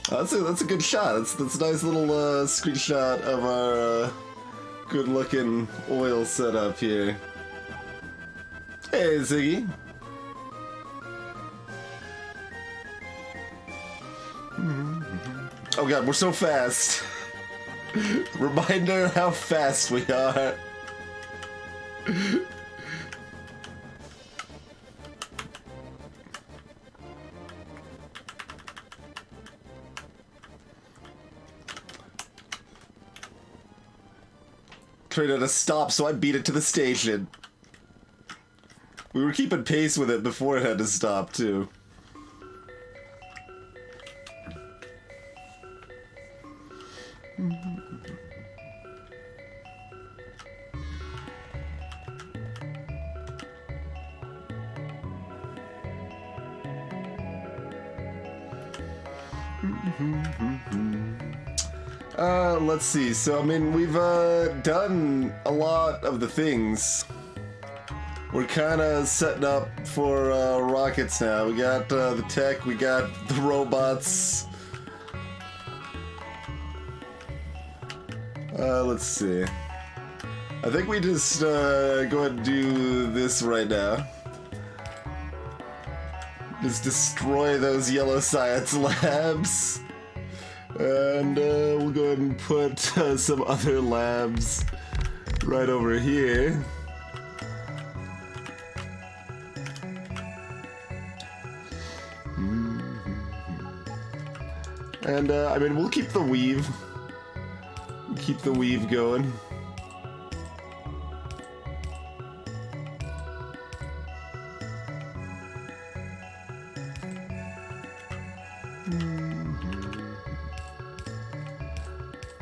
That's a good shot. That's a nice little screenshot of our good-looking oil setup here. Hey, Ziggy. Oh god, we're so fast. Reminder how fast we are. Train at a stop, so I beat it to the station. We were keeping pace with it before it had to stop, too. Let's see. So, I mean, we've done a lot of the things. We're kind of setting up for rockets now. We got the tech, we got the robots. Let's see. I think we just go ahead and do this right now. Just destroy those yellow science labs. And we'll go ahead and put some other labs right over here. And I mean, we'll keep the weave. Keep the weave going.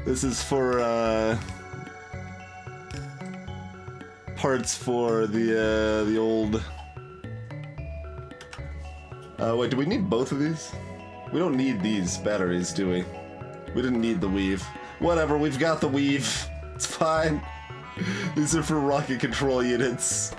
This is for parts for the old. Wait, do we need both of these? We don't need these batteries, do we? We didn't need the weave. Whatever, we've got the weave. It's fine. These are for rocket control units.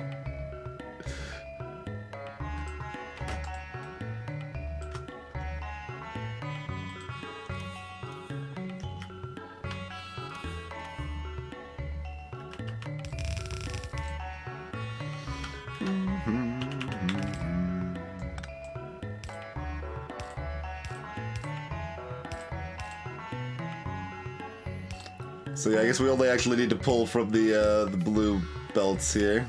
So yeah, I guess we only actually need to pull from the blue belts here.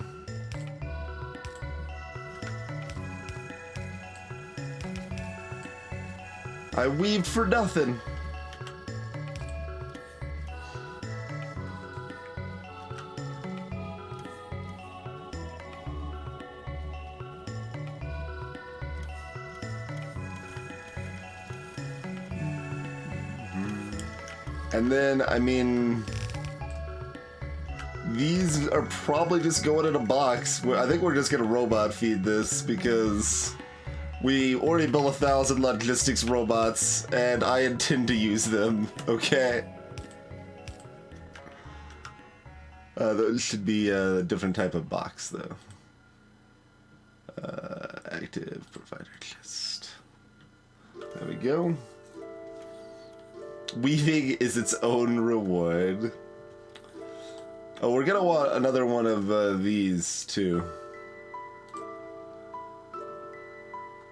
I weaved for nothing. And then, I mean, these are probably just going in a box. I think we're just gonna robot feed this because we already built 1,000 logistics robots and I intend to use them, okay? Those should be a different type of box though. Active provider list. There we go. Weaving is its own reward. Oh, we're gonna want another one of these too.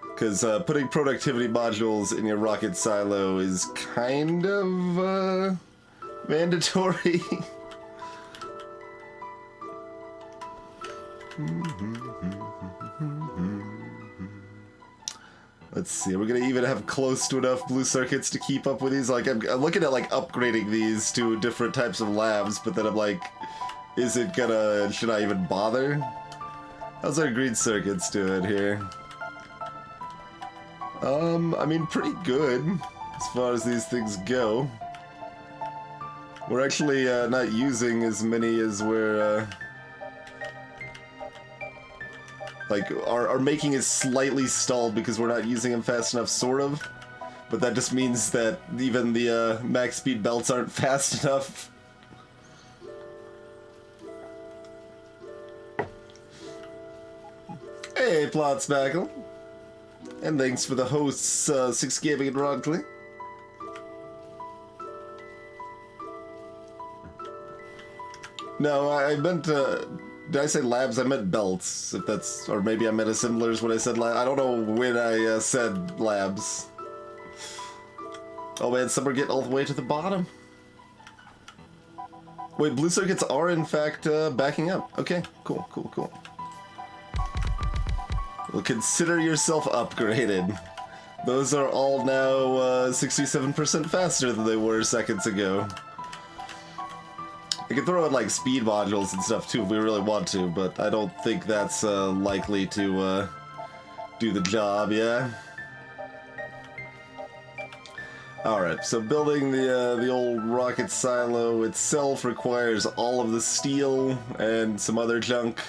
Because putting productivity modules in your rocket silo is kind of mandatory. Let's see, we're gonna even have close to enough blue circuits to keep up with these. Like, I'm looking at, like, upgrading these to different types of labs, but then I'm like, is it gonna, should I even bother? How's our green circuits doing here? I mean, pretty good, as far as these things go. We're actually, not using as many as we're, like, our making is slightly stalled because we're not using them fast enough, sort of. But that just means that even the max speed belts aren't fast enough. Hey, Plot Spackle. And thanks for the hosts, 6 Gaming and Rodcliffe. No, I meant, did I say labs? I meant belts, if that's, or maybe I meant assemblers when I said lab. I don't know when I said labs. Oh man, some are getting all the way to the bottom. Wait, blue circuits are in fact backing up. Okay, cool, cool, cool. Well, consider yourself upgraded. Those are all now 67% faster than they were seconds ago. I can throw in like speed modules and stuff too if we really want to, but I don't think that's likely to do the job, yeah? Alright, so building the old rocket silo itself requires all of the steel and some other junk.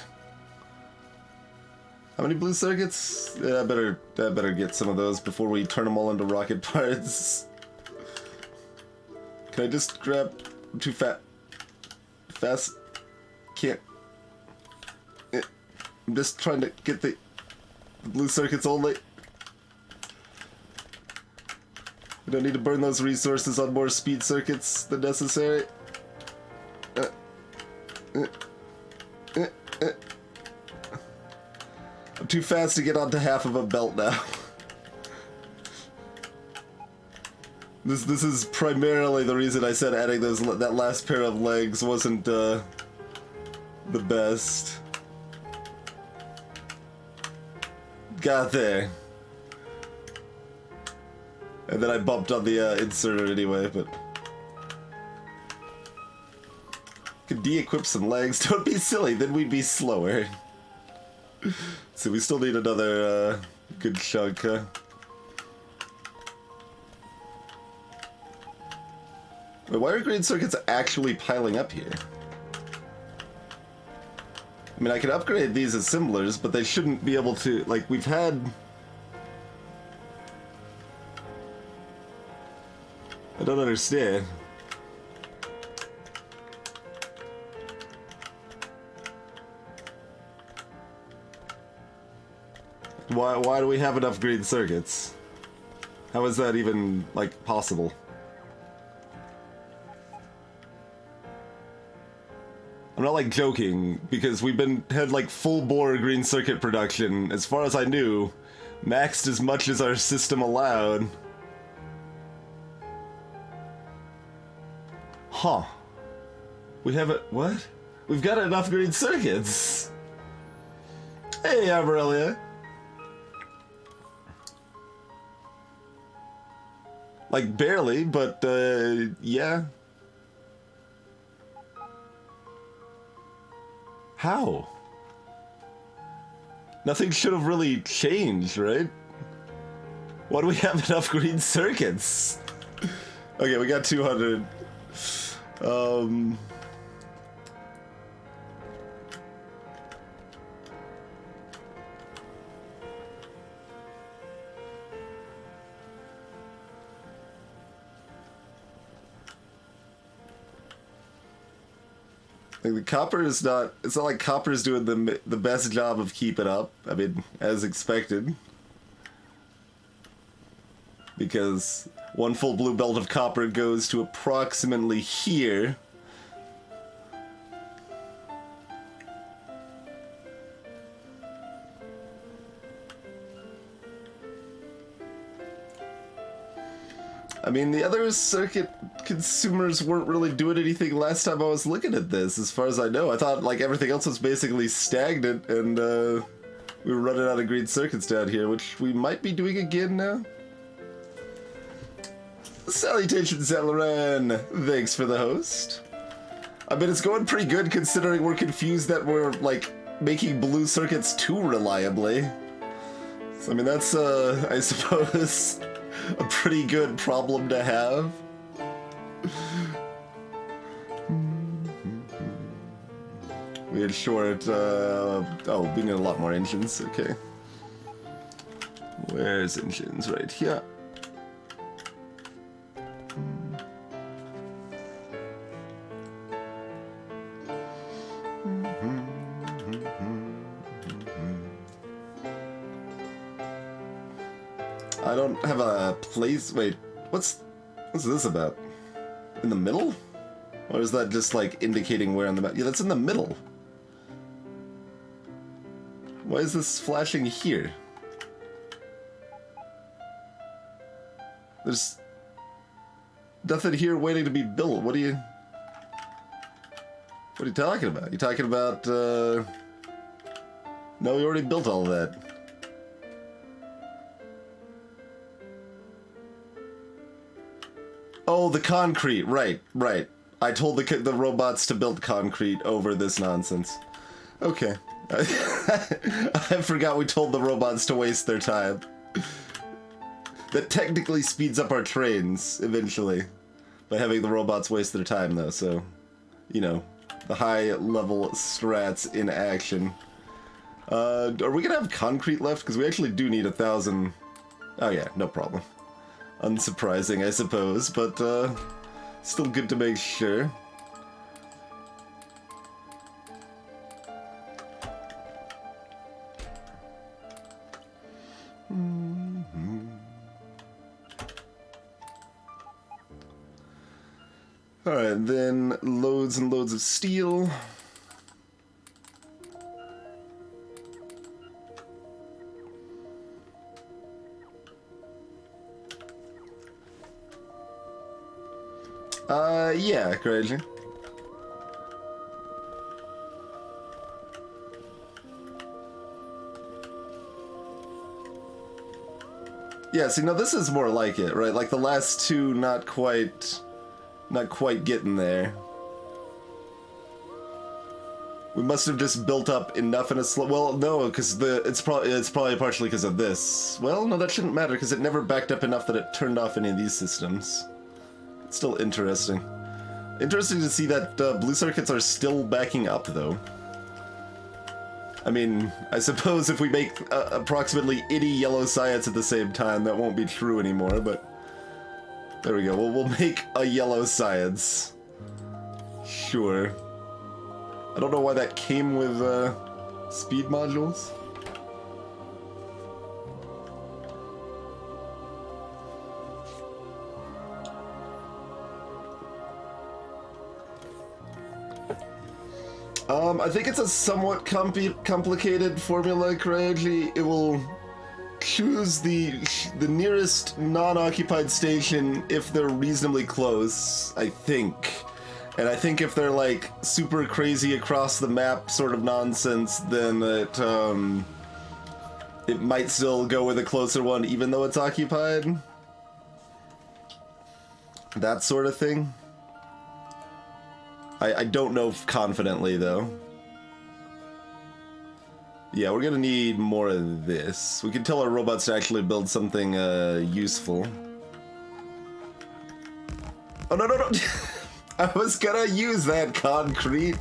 How many blue circuits? Yeah, I better get some of those before we turn them all into rocket parts. Can I just grab... I'm too fast? Can't... I'm just trying to get the blue circuits only. We don't need to burn those resources on more speed circuits than necessary. I'm too fast to get onto half of a belt now. This is primarily the reason I said adding that last pair of legs wasn't the best. Got there. And then I bumped on the inserter anyway, but... Could de-equip some legs. Don't be silly, then we'd be slower. So we still need another good chunk, huh? Wait, why are green circuits actually piling up here? I mean, I could upgrade these assemblers, but they shouldn't be able to... Like, we've had... I don't understand. Why do we have enough green circuits? How is that even, like, possible? I'm not, like, joking, because we've had, like, full-bore green circuit production, as far as I knew, maxed as much as our system allowed. Huh. We have it. What? We've got enough green circuits! Hey, Aurelia! Like, barely, but, yeah. How? Nothing should have really changed, right? Why do we have enough green circuits? Okay, we got 200. Like the copper is not, it's not like copper is doing the best job of keeping up. I mean, as expected. Because one full blue belt of copper goes to approximately here. I mean, the other circuit consumers weren't really doing anything last time I was looking at this, as far as I know. I thought, like, everything else was basically stagnant, and, we were running out of green circuits down here, which we might be doing again now. Salutations, Zalaran! Thanks for the host. I mean, it's going pretty good considering we're confused that we're, like, making blue circuits too reliably. So, I mean, that's, I suppose, a pretty good problem to have. We had short, oh, we need a lot more engines, okay. Where's engines? Right here. I don't have a place. Wait, what's this about? In the middle? Or is that just like indicating where on the map? Yeah, that's in the middle. Why is this flashing here? There's nothing here waiting to be built. What are you talking about? You talking about, no, we already built all of that. Oh, the concrete, right. I told the robots to build concrete over this nonsense. Okay. I forgot we told the robots to waste their time. That technically speeds up our trains, eventually. By having the robots waste their time, though, so... You know, the high-level strats in action. Are we gonna have concrete left? Because we actually do need 1,000... Oh yeah, no problem. Unsurprising, I suppose, but, still good to make sure. Alright, then loads and loads of steel. Yeah, crazy. Yeah, see, now this is more like it, right? Like the last two, not quite getting there. We must have just built up enough in a slow... Well, no, because it's probably partially because of this. Well, no, that shouldn't matter, because it never backed up enough that it turned off any of these systems. It's still interesting. Interesting to see that blue circuits are still backing up, though. I mean, I suppose if we make approximately 80 yellow science at the same time, that won't be true anymore, but... There we go, we'll make a yellow science. Sure. I don't know why that came with, speed modules. I think it's a somewhat complicated formula, Craig. It will choose the nearest non-occupied station if they're reasonably close, I think. And I think if they're like super crazy across the map sort of nonsense, then it might still go with a closer one even though it's occupied. That sort of thing. I don't know confidently though. Yeah, we're gonna need more of this. We can tell our robots to actually build something useful. Oh no no no! I was gonna use that concrete.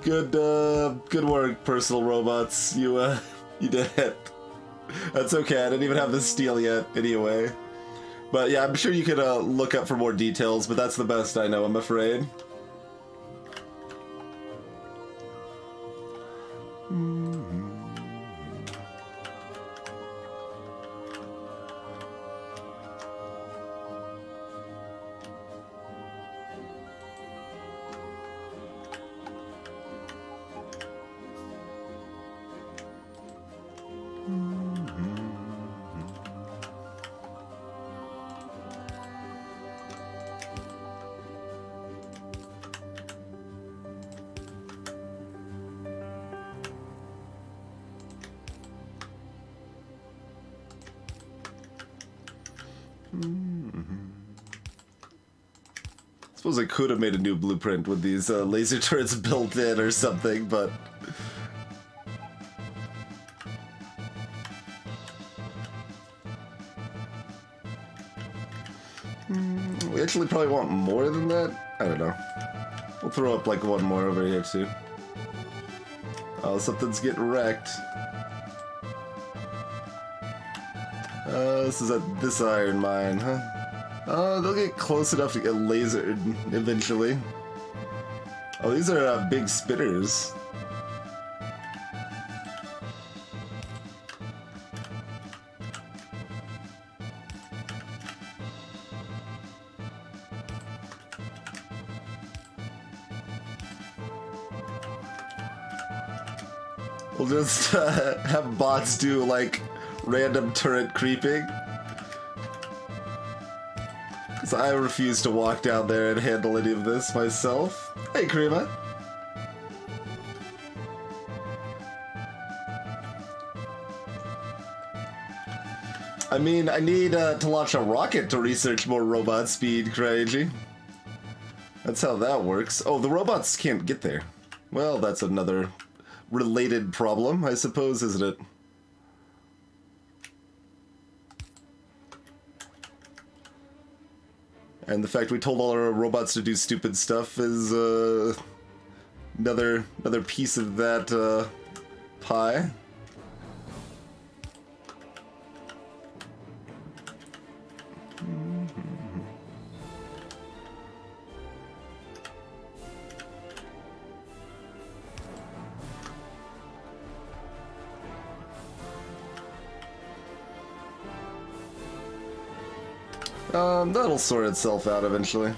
Good work, personal robots. You did it. That's okay. I didn't even have the steel yet, anyway. But yeah, I'm sure you could look up for more details. But that's the best I know, I'm afraid. Suppose I could have made a new blueprint with these laser turrets built in or something, but... We actually probably want more than that? I don't know. We'll throw up like one more over here too. Oh, something's getting wrecked. This is at this iron mine, huh? They'll get close enough to get lasered eventually. Oh, these are big spitters. We'll just have bots do, like, random turret creeping. Because I refuse to walk down there and handle any of this myself. Hey, Karima. I mean, I need to launch a rocket to research more robot speed, Crazy. That's how that works. Oh, the robots can't get there. Well, that's another related problem, I suppose, isn't it? And the fact we told all our robots to do stupid stuff is another piece of that pie. That'll sort itself out eventually.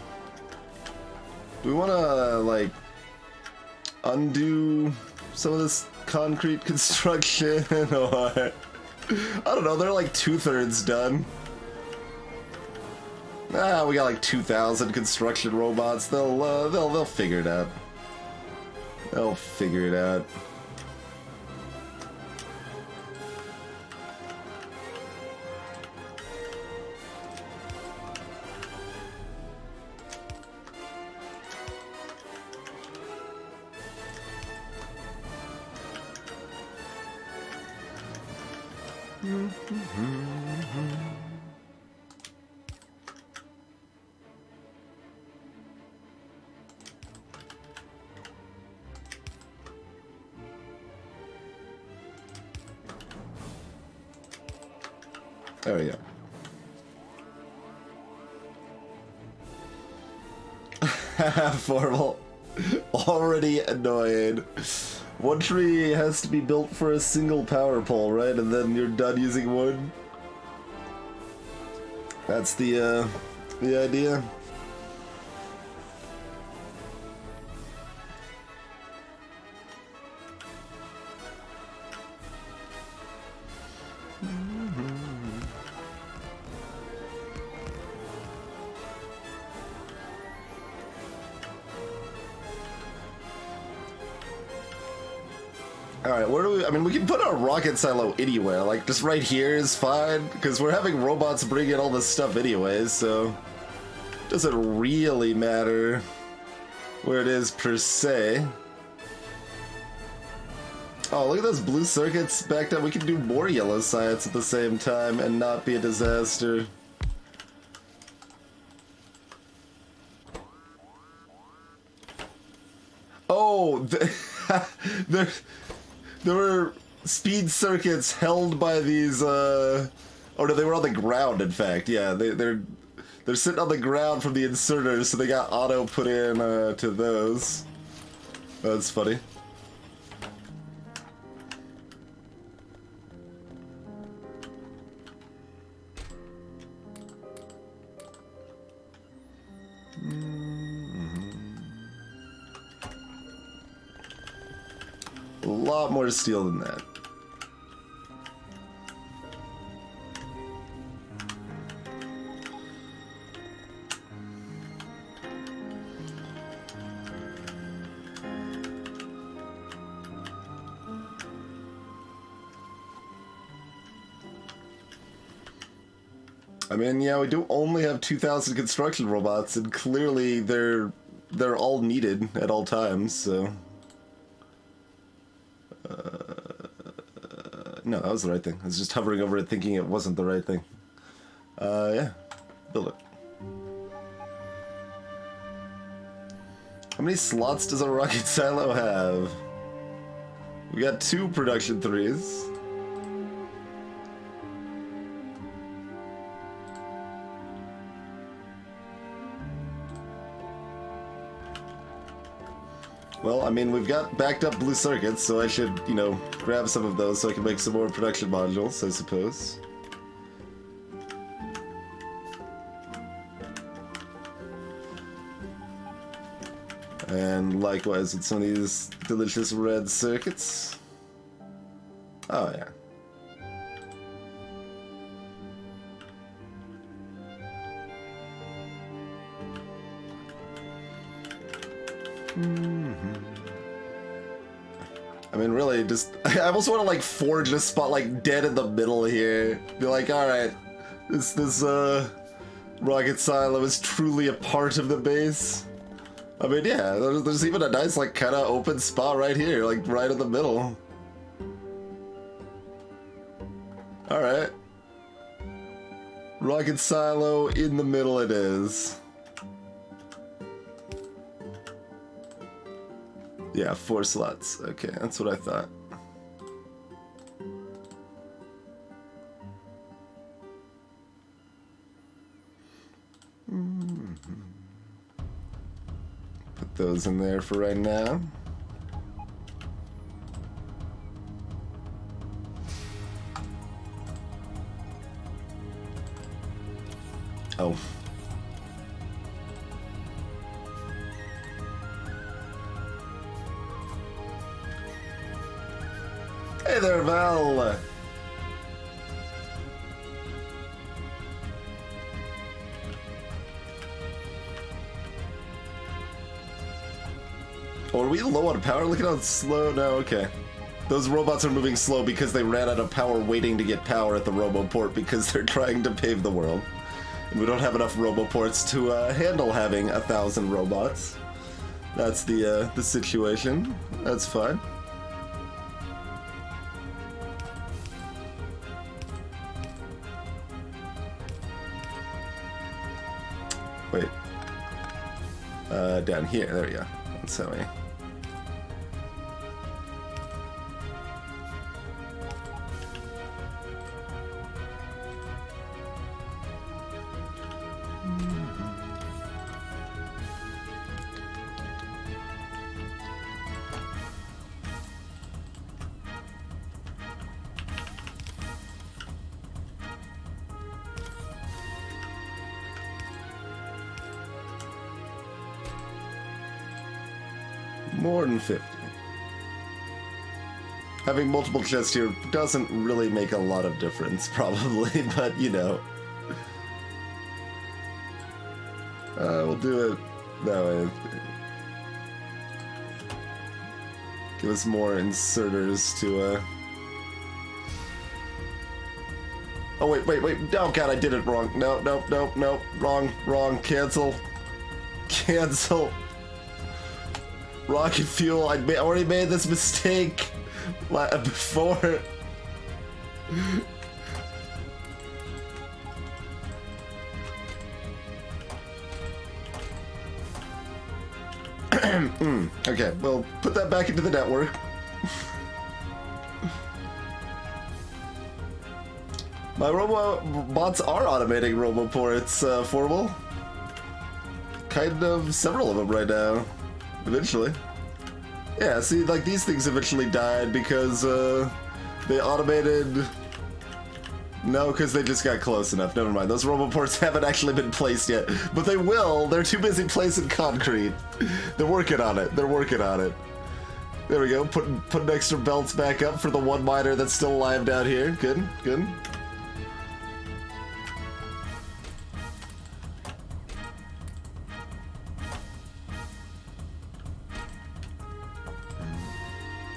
Do we want to, like, undo some of this concrete construction, or... I don't know, they're like 2/3 done. Ah, we got like 2,000 construction robots. They'll figure it out. They'll figure it out. There we go. Formal. Already annoyed. One tree has to be built for a single power pole, right? And then you're done using wood. That's the idea. Alright, where do we... I mean, we can put our rocket silo anywhere. Like, just right here is fine, because we're having robots bring in all this stuff anyways, so... doesn't really matter where it is, per se. Oh, look at those blue circuits backed up. We can do more yellow science at the same time and not be a disaster. Oh, there were speed circuits held by these, oh no, they were on the ground, in fact. Yeah, they're sitting on the ground from the inserters, so they got auto put in, to those. That's funny. A lot more steel than that. I mean, yeah, we do only have 2,000 construction robots, and clearly they're all needed at all times, so... no, that was the right thing. I was just hovering over it thinking it wasn't the right thing. Yeah. Build it. How many slots does a rocket silo have? We got 2 production 3s. Well, I mean, we've got backed up blue circuits, so I should, you know, grab some of those so I can make some more production modules, I suppose. And likewise with some of these delicious red circuits. Oh, yeah. I mean, really, just... I almost want to, like, forge a spot, like, dead in the middle here. Be like, alright, this rocket silo is truly a part of the base. I mean, yeah, there's even a nice, like, kind of open spot right here, like, right in the middle. Alright. Rocket silo in the middle it is. Yeah, 4 slots. Okay, that's what I thought. Put those in there for right now. Oh. Hey there, Val! Oh, are we low on power? Look at how slow. No, okay. Those robots are moving slow because they ran out of power waiting to get power at the Roboport because they're trying to pave the world. And we don't have enough Roboports to handle having 1,000 robots. That's the situation. That's fine. Wait. Down here. There we go. That's how we... More than 50. Having multiple chests here doesn't really make a lot of difference, probably, but you know. We'll do it that way. Give us more inserters to, Oh, wait. Oh, God, I did it wrong. No. Wrong. Cancel. Rocket fuel. I already made this mistake before. Okay, well, put that back into the network. My robots are automating Roboports, Formal. Kind of several of them right now. Eventually. Yeah, see, like, these things eventually died because, they automated... No, because they just got close enough. Never mind. Those Roboports haven't actually been placed yet. But they will. They're too busy placing concrete. They're working on it. There we go. Putting extra belts back up for the one miner that's still alive down here. Good.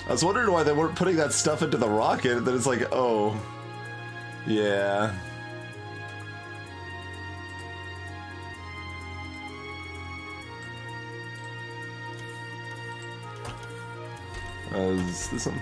I was wondering why they weren't putting that stuff into the rocket, and then it's like, oh... Yeah. Is this one?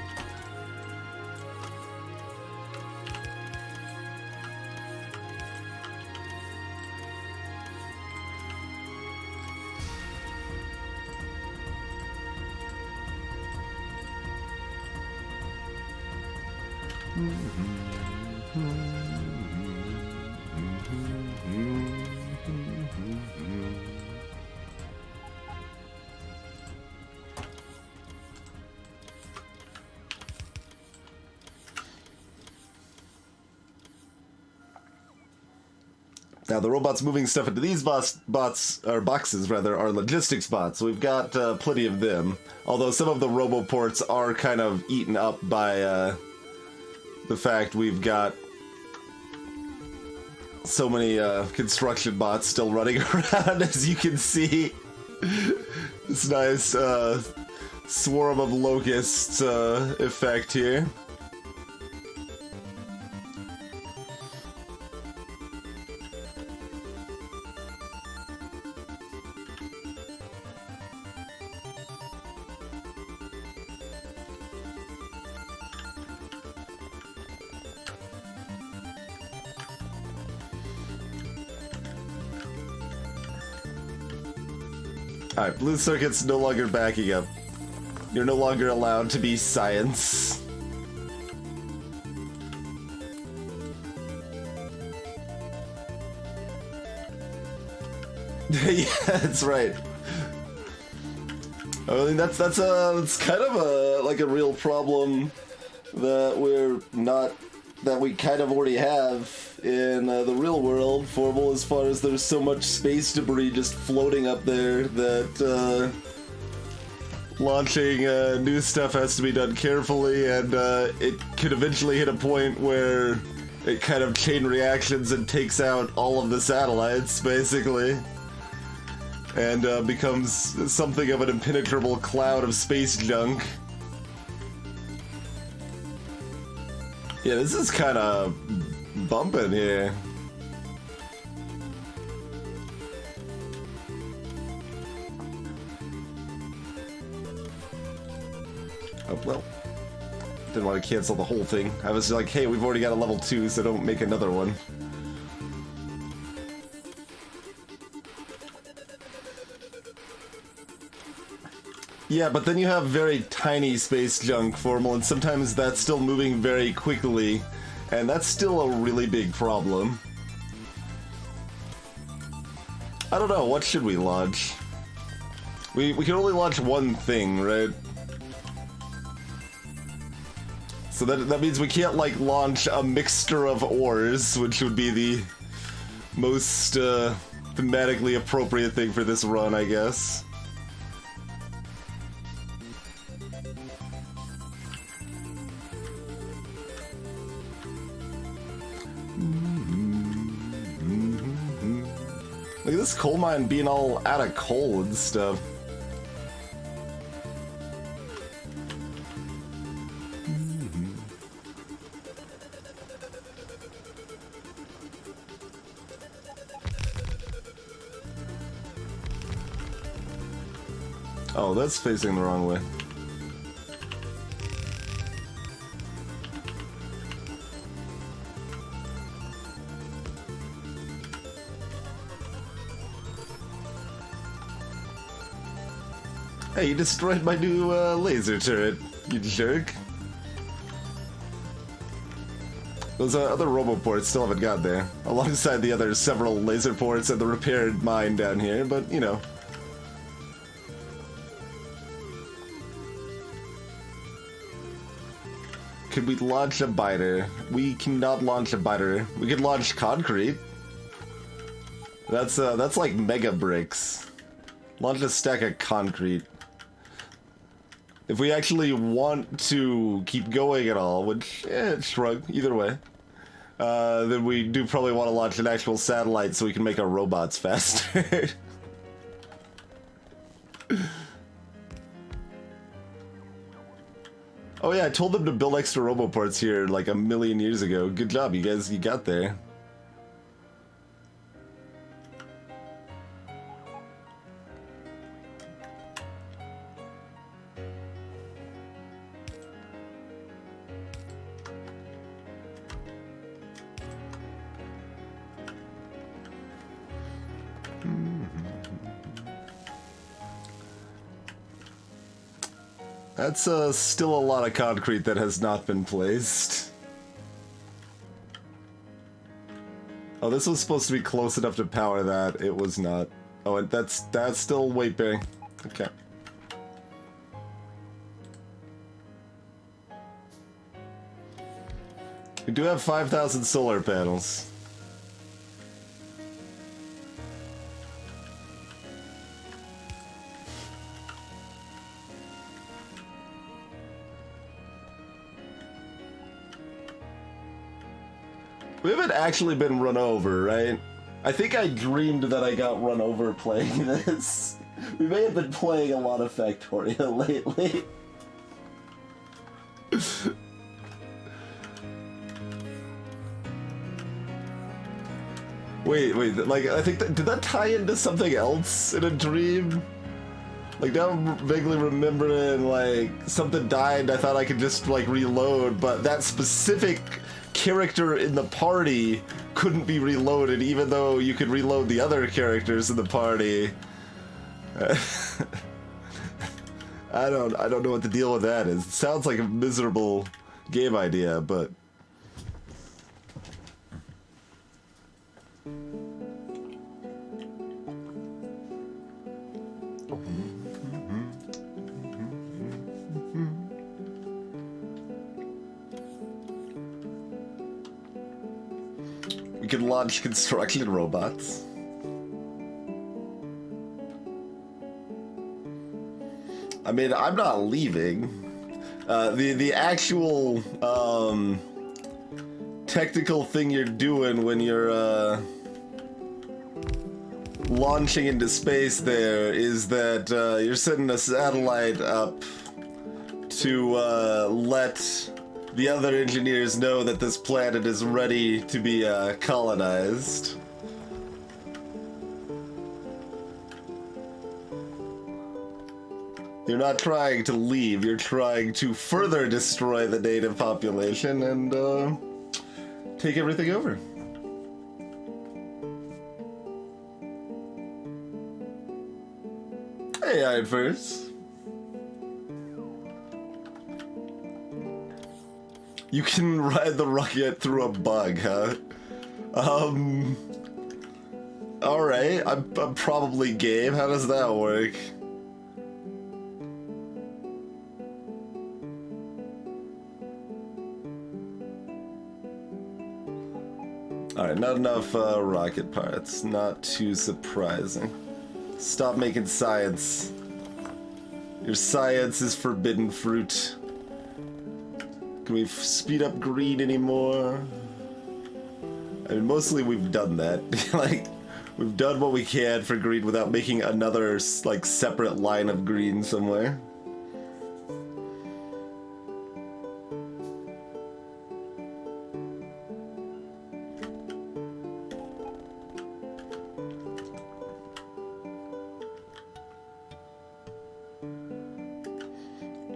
Now the robots moving stuff into these boxes are logistics bots. So we've got plenty of them. Although some of the Roboports are kind of eaten up by the fact we've got so many construction bots still running around, as you can see. This nice swarm of locusts effect here. Alright, blue circuit's no longer backing up. You're no longer allowed to be science. Yeah, that's right. I mean, that's kind of a real problem that we kind of already have in the real world, Formal, as far as there's so much space debris just floating up there that launching new stuff has to be done carefully, and it could eventually hit a point where it kind of chain reactions and takes out all of the satellites, basically, and becomes something of an impenetrable cloud of space junk. Yeah, this is kind of bumping here. Oh, well. Didn't want to cancel the whole thing. I was like, hey, we've already got a level 2, so don't make another one. Yeah, but then you have very tiny space junk, Formal, and sometimes that's still moving very quickly, and that's still a really big problem. I don't know, what should we launch? We can only launch one thing, right? So that means we can't, like, launch a mixture of ores, which would be the most thematically appropriate thing for this run, I guess. Look at this coal mine being all out of coal and stuff. Oh, that's facing the wrong way. Hey, you destroyed my new laser turret, you jerk. Those other roboports still haven't got there, alongside the other several laser ports and the repaired mine down here, but you know. Could we launch a biter? We cannot launch a biter. We could launch concrete. That's like mega bricks. Launch a stack of concrete. If we actually want to keep going at all, which, shrug, either way, then we do probably want to launch an actual satellite so we can make our robots faster. Oh yeah, I told them to build extra roboports here like a million years ago. Good job, you guys, you got there. That's still a lot of concrete that has not been placed. Oh, this was supposed to be close enough to power that. It was not. Oh, and that's still weight bearing. Okay. We do have 5,000 solar panels. We haven't actually been run over, right? I think I dreamed that I got run over playing this. We may have been playing a lot of Factorio lately. Wait, like, I think did that tie into something else in a dream? Like, now I'm vaguely remembering, like, something died, I thought I could just, like, reload, but that specific character in the party couldn't be reloaded, even though you could reload the other characters in the party. I don't know what the deal with that is. It sounds like a miserable game idea, but... We can launch construction robots. I mean, I'm not leaving. The actual technical thing you're doing when you're launching into space there is that you're setting a satellite up to let the other engineers know that this planet is ready to be colonized. You're not trying to leave, you're trying to further destroy the native population and take everything over. Hey, Iron First. You can ride the rocket through a bug, huh? Alright, I'm probably game. How does that work? Alright, not enough rocket parts. Not too surprising. Stop making science. Your science is forbidden fruit. Can we speed up green anymore? I mean, mostly we've done that. Like, we've done what we can for green without making another, like, separate line of green somewhere.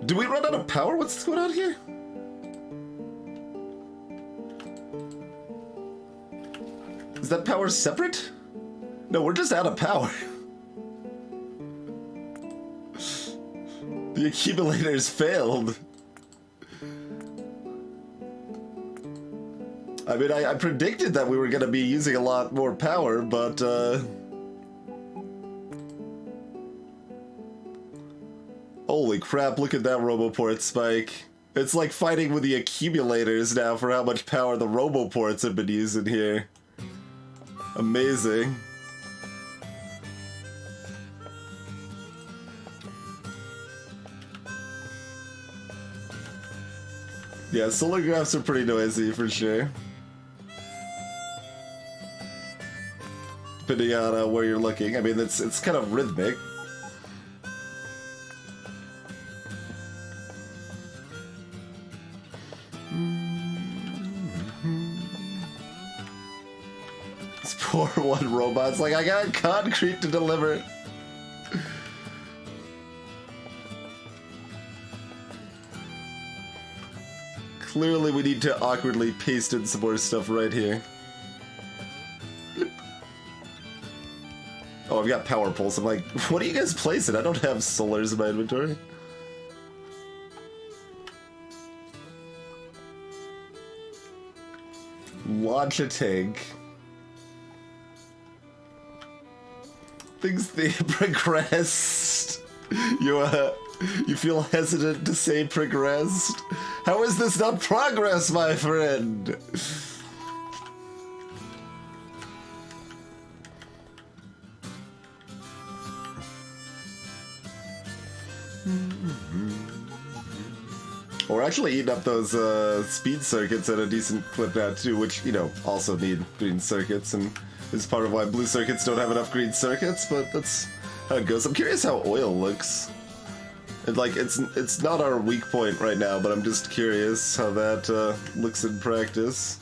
Do we run out of power? What's going on here? Is that power separate? No, we're just out of power. The accumulators failed. I mean, I predicted that we were gonna be using a lot more power, but holy crap, look at that Roboport spike. It's like fighting with the accumulators now for how much power the Roboports have been using here. Amazing. Yeah, solar graphs are pretty noisy for sure. Depending on where you're looking. I mean, it's kind of rhythmic. This poor one robot's like, I got concrete to deliver. Clearly we need to awkwardly paste in some more stuff right here. Oh, I've got power pulse. I'm like, what are you guys placing? I don't have solars in my inventory. Launch a tank. Things they progressed. You feel hesitant to say progressed? How is this not progress, my friend? We're actually eating up those speed circuits at a decent clip now too, which, you know, also need green circuits, and is part of why blue circuits don't have enough green circuits, but that's how it goes. I'm curious how oil looks. And, like, it's not our weak point right now, but I'm just curious how that looks in practice.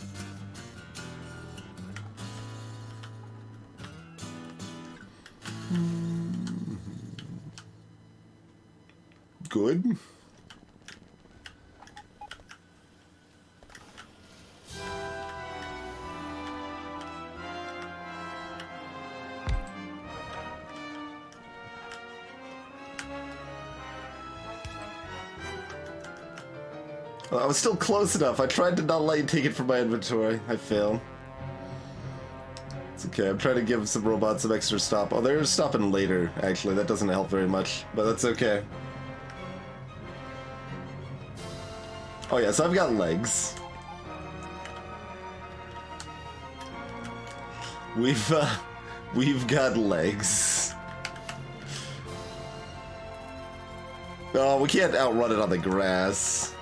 Good. Well, I was still close enough. I tried to not let you take it from my inventory. I failed. It's okay. I'm trying to give some robots some extra stop. Oh, they're stopping later, actually. That doesn't help very much, but that's okay. Oh yeah, so I've got legs. We've got legs. Oh, we can't outrun it on the grass.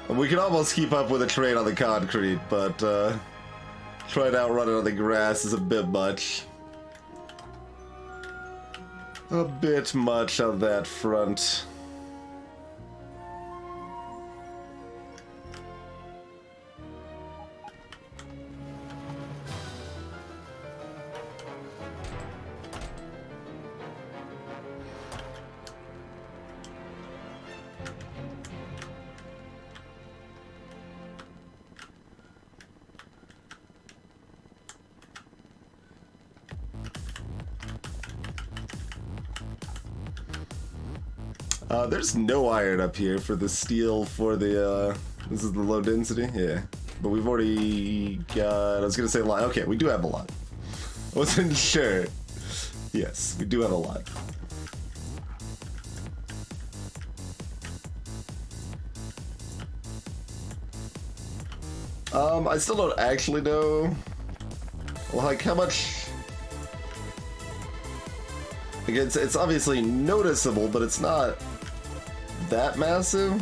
We can almost keep up with a train on the concrete, but trying to outrun it on the grass is a bit much. A bit much on that front. There's no iron up here for the steel for the, this is the low density? Yeah. But we've already got, I was gonna say a lot. Okay, we do have a lot. I wasn't sure. Yes, we do have a lot. I still don't actually know, like, how much... Like, it's obviously noticeable, but it's not that massive.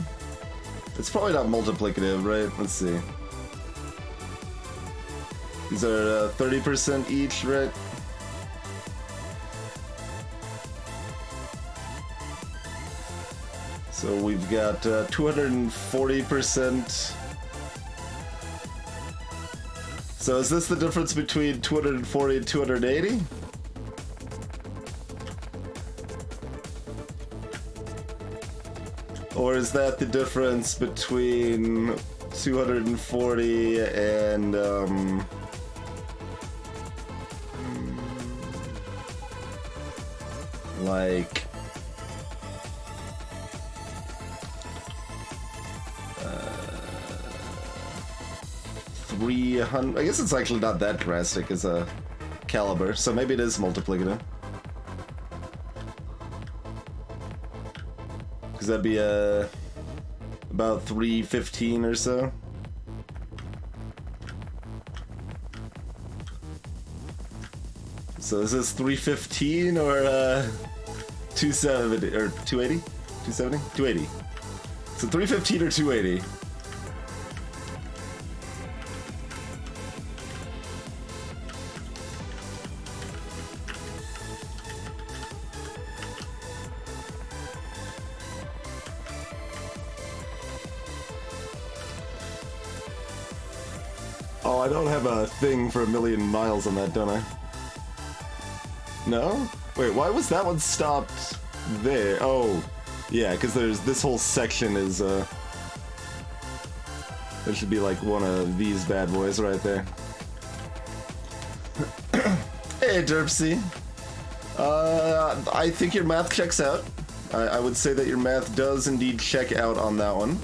It's probably not multiplicative, right? Let's see. These are 30% each, right? So we've got 240%. So is this the difference between 240 and 280? Or is that the difference between 240 and like 300? I guess it's actually not that drastic as a caliber, so maybe it is multiplicative. Because that'd be about 315 or so. So is this 315 or 270 or 280? 270? 280. So 315 or 280. Oh, I don't have a thing for 1,000,000 miles on that, don't I? No? Wait, why was that one stopped there? Oh, yeah, because there's this whole section is, there should be like one of these bad boys right there. Hey, Derpsy. I think your math checks out. I would say that your math does indeed check out on that one.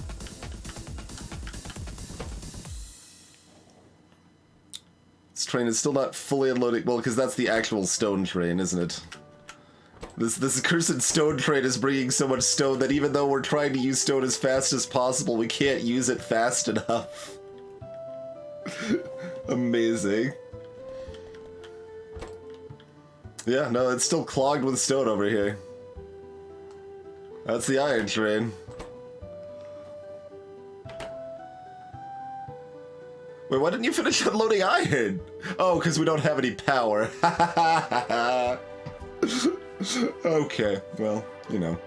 This train is still not fully unloading. Well, because that's the actual stone train, isn't it? This cursed stone train is bringing so much stone that even though we're trying to use stone as fast as possible, we can't use it fast enough. Amazing. Yeah, no, it's still clogged with stone over here. That's the iron train. Wait, why didn't you finish unloading iron? Oh, because we don't have any power. Okay, well, you know.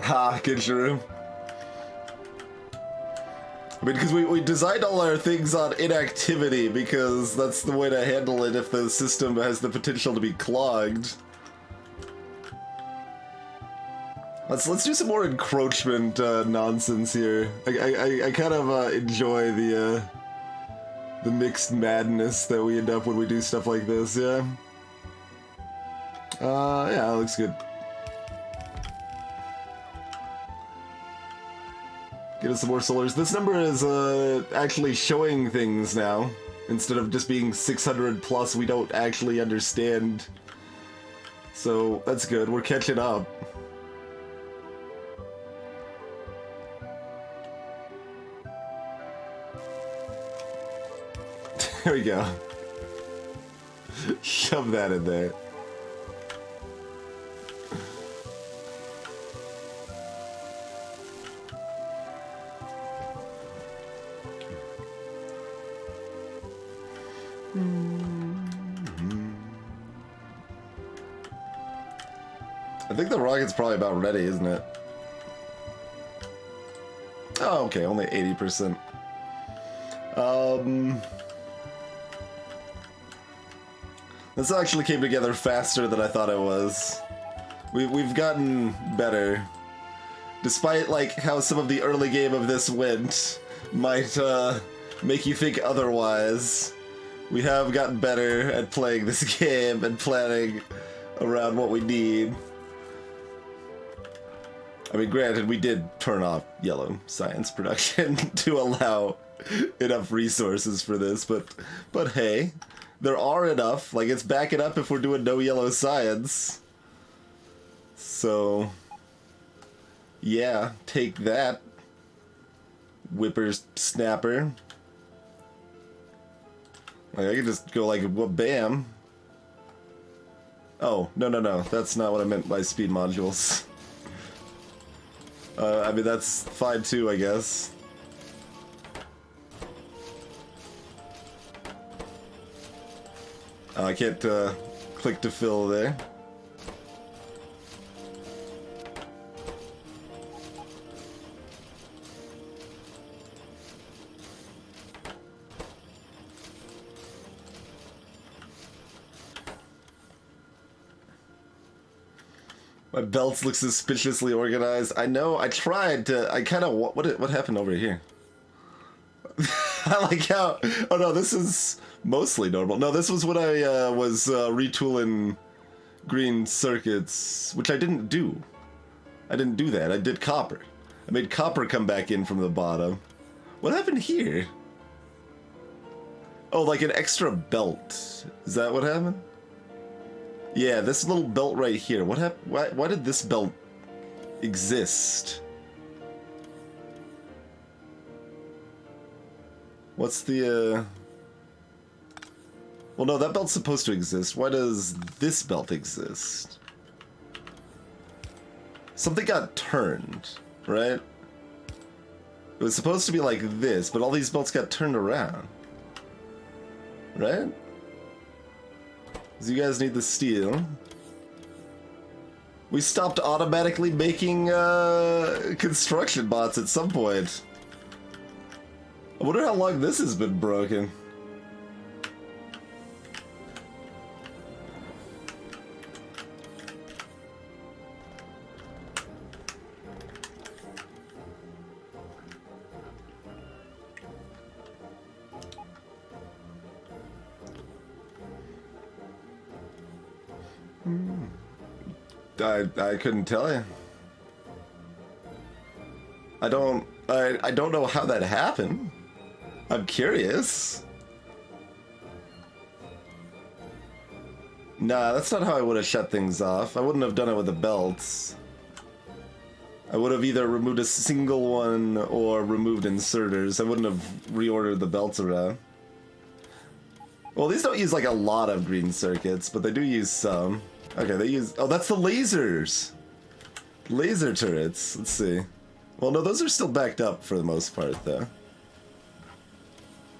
Ha, good room. I mean, because we designed all our things on inactivity, because that's the way to handle it if the system has the potential to be clogged. Let's do some more encroachment nonsense here. I kind of enjoy the mixed madness that we end up when we do stuff like this, yeah. Yeah, that looks good. Get us some more solars. This number is actually showing things now. Instead of just being 600 plus, we don't actually understand. So that's good, we're catching up. There we go. Shove that in there. I think the rocket's probably about ready, isn't it? Oh, okay, only 80%. This actually came together faster than I thought it was. We've gotten better. Despite, like, how some of the early game of this went might, make you think otherwise. We have gotten better at playing this game and planning around what we need. I mean, granted, we did turn off yellow science production to allow enough resources for this, but hey, there are enough. Like, it's backing up if we're doing no yellow science. So, yeah, take that, whippersnapper. Like, I could just go like, well, bam. Oh, no, that's not what I meant by speed modules. I mean, that's fine too, I guess. I can't click to fill there. My belts look suspiciously organized. I know, I tried to, I kind of, what happened over here? I like how, oh no, this is mostly normal. No, this was when I was retooling green circuits, which I didn't do. I didn't do that, I did copper. I made copper come back in from the bottom. What happened here? Oh, like an extra belt. Is that what happened? Yeah, this little belt right here. What happened? Why did this belt exist? What's the, well, no, that belt's supposed to exist. Why does this belt exist? Something got turned, right? It was supposed to be like this, but all these belts got turned around. Right? Because you guys need the steel. We stopped automatically making construction bots at some point. I wonder how long this has been broken. I couldn't tell you. I don't know how that happened. I'm curious. Nah, that's not how I would have shut things off. I wouldn't have done it with the belts. I would have either removed a single one or removed inserters. I wouldn't have reordered the belts around. Well, these don't use like a lot of green circuits, but they do use some. Okay, they use... Oh, that's the lasers! Laser turrets. Let's see. Well, no, those are still backed up for the most part, though.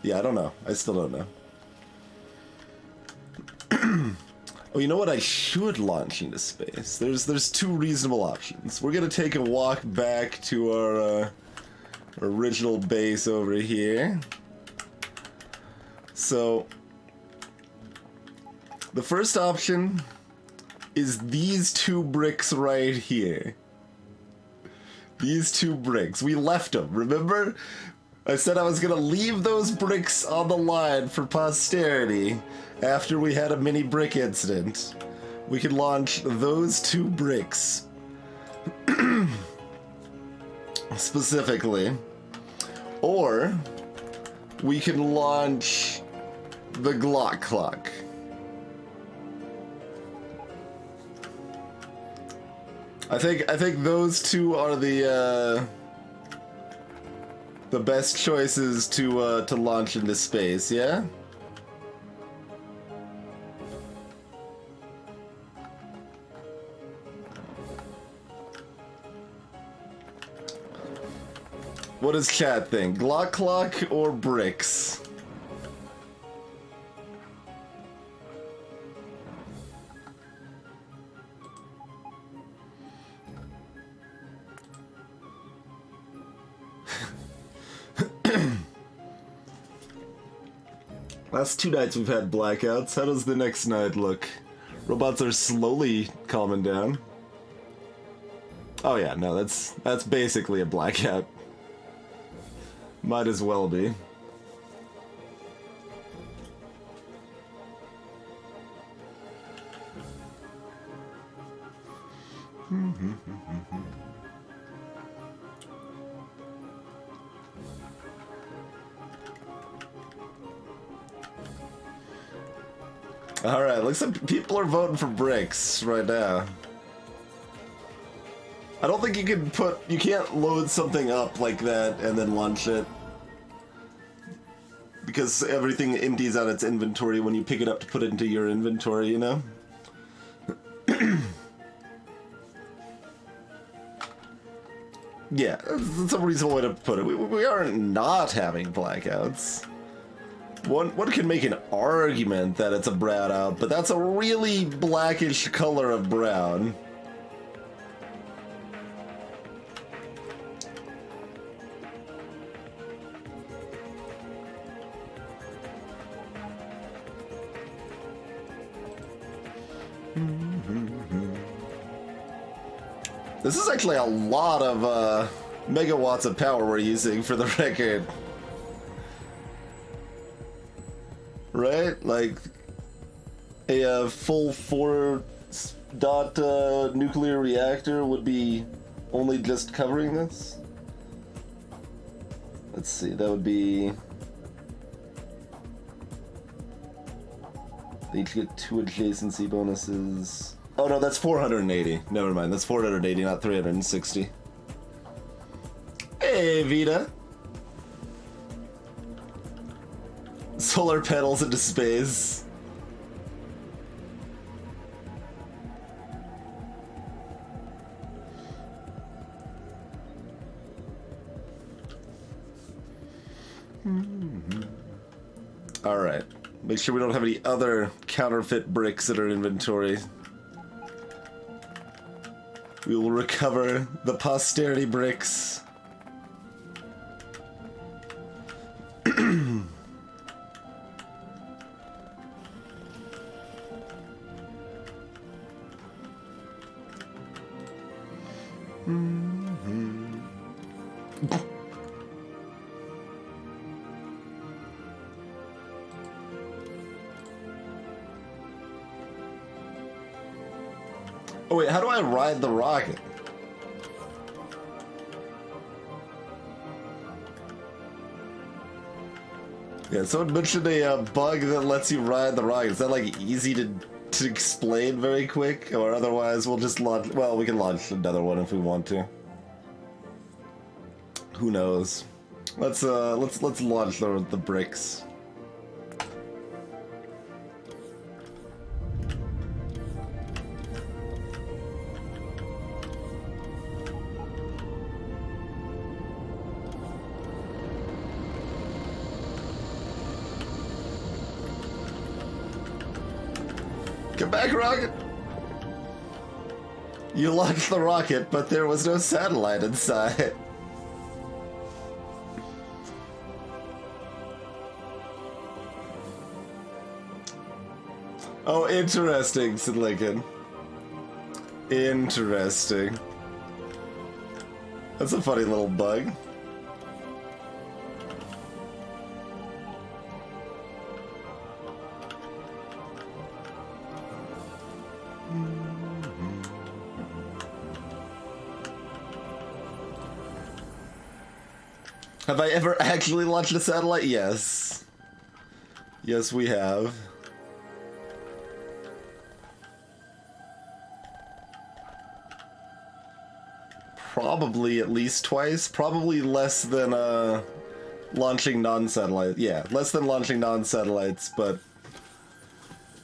Yeah, I don't know. I still don't know. Oh, you know what I should launch into space? There's two reasonable options. We're gonna take a walk back to our original base over here. So, the first option is these two bricks right here. These two bricks. We left them, remember? I said I was gonna leave those bricks on the line for posterity after we had a mini brick incident. We could launch those two bricks. Specifically. Or we can launch the Glock clock. I think those two are the best choices to launch into space, yeah? What does chat think? Glock clock or bricks? Last 2 nights we've had blackouts. How does the next night look? Robots are slowly calming down. Oh yeah, no, that's basically a blackout. Might as well be. Alright, looks like people are voting for bricks right now. I don't think you can't load something up like that and then launch it. Because everything empties out its inventory when you pick it up to put it into your inventory, you know? Yeah, that's a reasonable way to put it. We aren't not having blackouts. One can make an argument that it's a brownout, but that's a really blackish color of brown. This is actually a lot of megawatts of power we're using for the record. Right? Like a full 4-dot nuclear reactor would be only just covering this? Let's see, that would be... They each get 2 adjacency bonuses. Oh no, that's 480. Never mind, that's 480, not 360. Hey, Vita. Solar panels into space. Alright. Make sure we don't have any other counterfeit bricks in our inventory. We will recover the posterity bricks. Oh wait, how do I ride the rocket? Yeah, someone mentioned a bug that lets you ride the rocket. Is that like easy to explain very quick? Or otherwise we'll just launch, well, we can launch another one if we want to. Who knows? Let's launch the bricks. Welcome back, Rocket! You launched the rocket, but there was no satellite inside. Oh, interesting, said Lincoln. Interesting. That's a funny little bug. Have I ever actually launched a satellite? Yes. Yes, we have. Probably at least twice. Probably less than launching non-satellite. Yeah, less than launching non-satellites, but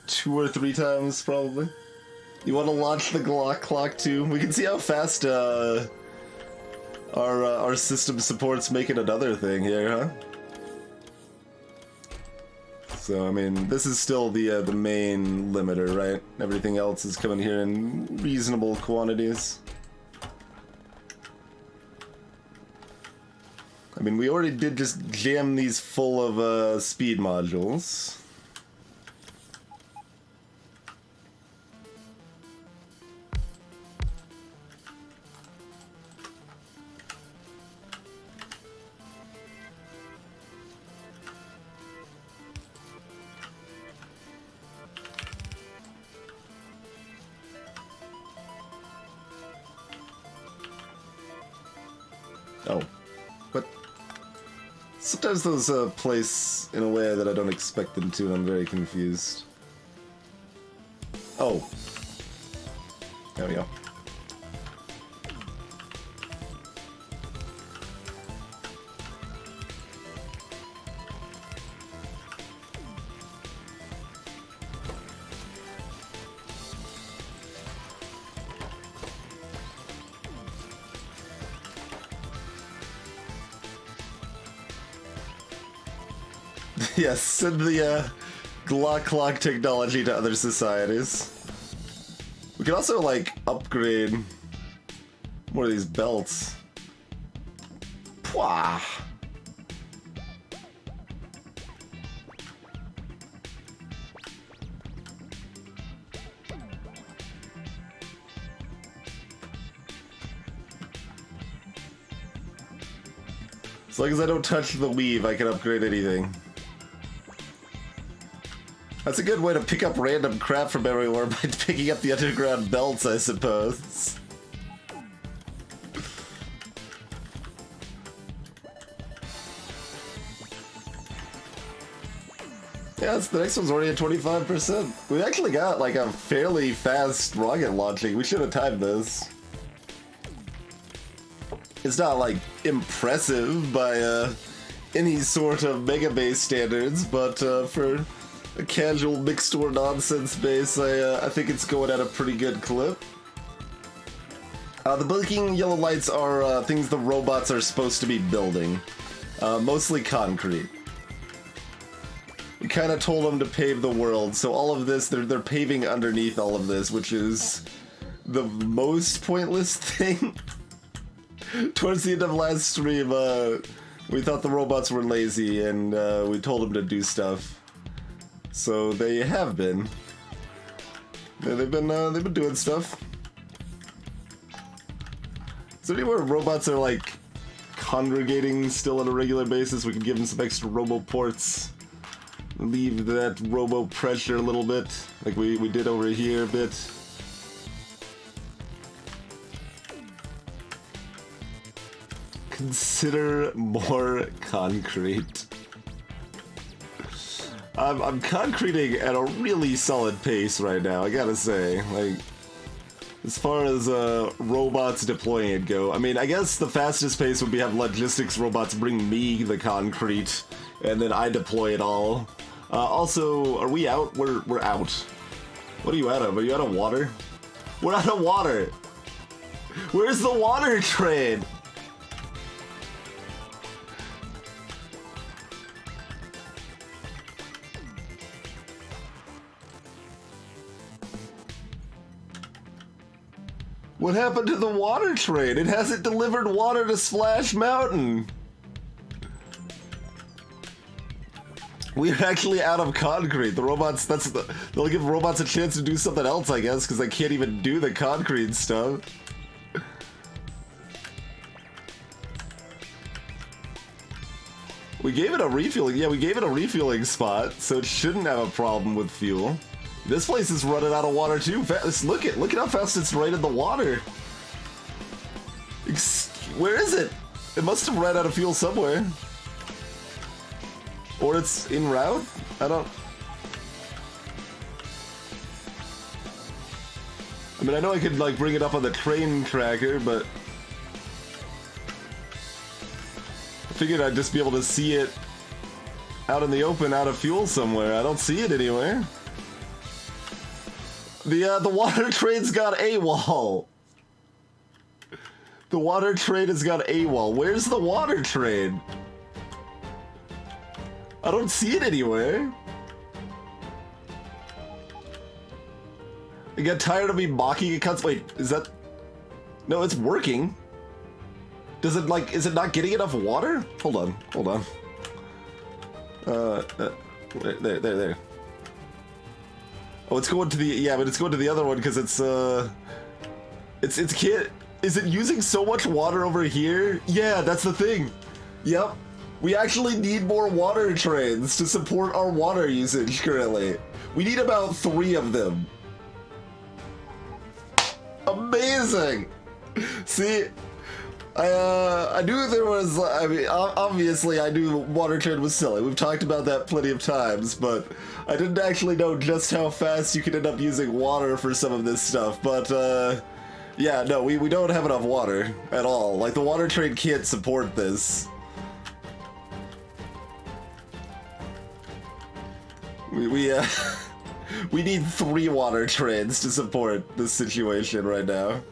2 or 3 times probably. You want to launch the Glock clock too? We can see how fast our system supports making another thing here, huh? So I mean, this is still the main limiter, right? Everything else is coming here in reasonable quantities. I mean, we already did just jam these full of speed modules. Oh, but sometimes those place in a way that I don't expect them to, and I'm very confused. Oh. There we go. Yes, send the Glock clock technology to other societies. We can also, like, upgrade more of these belts. Pwah! As long as I don't touch the weave, I can upgrade anything. That's a good way to pick up random crap from everywhere by picking up the underground belts, I suppose. Yes, the next one's already at 25%. We actually got like a fairly fast rocket launching. We should have timed this. It's not like impressive by any sort of Mega Base standards, but for a casual mixed or nonsense base, I think it's going at a pretty good clip. The blinking yellow lights are things the robots are supposed to be building. Mostly concrete. We kind of told them to pave the world, so all of this, they're paving underneath all of this, which is the most pointless thing. Towards the end of last stream, we thought the robots were lazy, and we told them to do stuff. So they have been. Yeah, they've been doing stuff. Is there anywhere robots are like congregating still on a regular basis? We can give them some extra roboports. Relieve that robo pressure a little bit, like we did over here a bit. Consider more concrete. I'm concreting at a really solid pace right now, I gotta say. Like, as far as robots deploying it go, I mean, I guess the fastest pace would be have logistics robots bring me the concrete, and then I deploy it all. Also, are we out? We're out. What are you out of? Are you out of water? We're out of water! Where's the water train? What happened to the water train? It hasn't delivered water to Splash Mountain. We're actually out of concrete. The robots, they'll give robots a chance to do something else, I guess, because they can't even do the concrete stuff. We gave it a refueling, yeah, we gave it a refueling spot, so it shouldn't have a problem with fuel. This place is running out of water too. Look at how fast it's right in the water. Where is it? It must have ran out of fuel somewhere. Or it's en route? I mean, I know I could like bring it up on the train tracker, but I figured I'd just be able to see it out in the open, out of fuel somewhere. I don't see it anywhere. The water train's got AWOL. The water train has got AWOL. Where's the water train? I don't see it anywhere. I get tired of me mocking it. Wait, is that... No, it's working. Does it like... Is it not getting enough water? Hold on. There. Oh, it's going to the... Yeah, but it's going to the other one because it's can't... Is it using so much water over here? Yeah, that's the thing. Yep. We actually need more water trains to support our water usage currently. We need about 3 of them. Amazing! See, I knew there was, I mean, obviously I knew water train was silly. We've talked about that plenty of times, but I didn't actually know just how fast you could end up using water for some of this stuff. But, yeah, no, we don't have enough water at all. Like, the water train can't support this. We need 3 water trains to support this situation right now.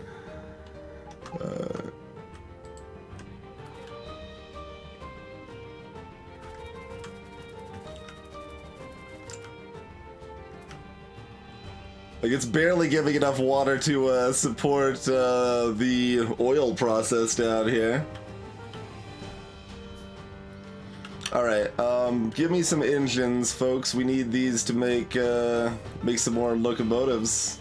Like, it's barely giving enough water to support the oil process down here. Alright, give me some engines, folks. We need these to make some more locomotives.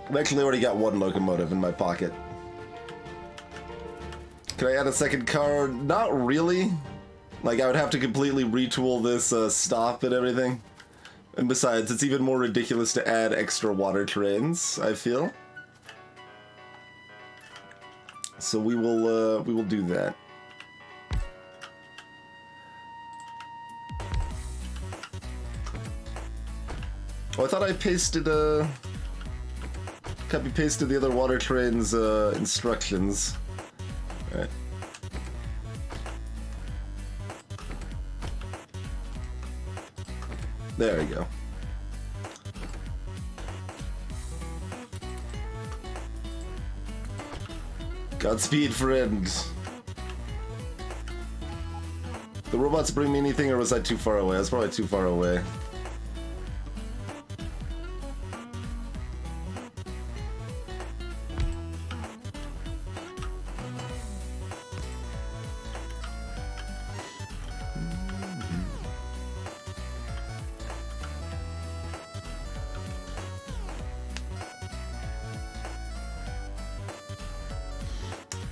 I've actually already got 1 locomotive in my pocket. Can I add a second car? Not really. Like, I would have to completely retool this stop and everything. And besides, it's even more ridiculous to add extra water trains, I feel. So we will do that. Oh, I thought I pasted copy-pasted the other water train's instructions. Alright. There we go. Godspeed, friends. The robots bring me anything, or was I too far away? I was probably too far away.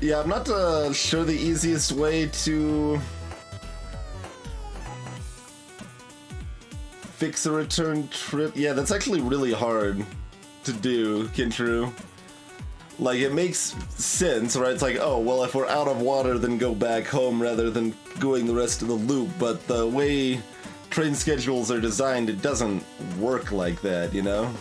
Yeah, I'm not sure the easiest way to fix a return trip. Yeah, that's actually really hard to do, Kintru. Like, it makes sense, right? It's like, oh, well, if we're out of water, then go back home rather than going the rest of the loop. But the way train schedules are designed, it doesn't work like that, you know?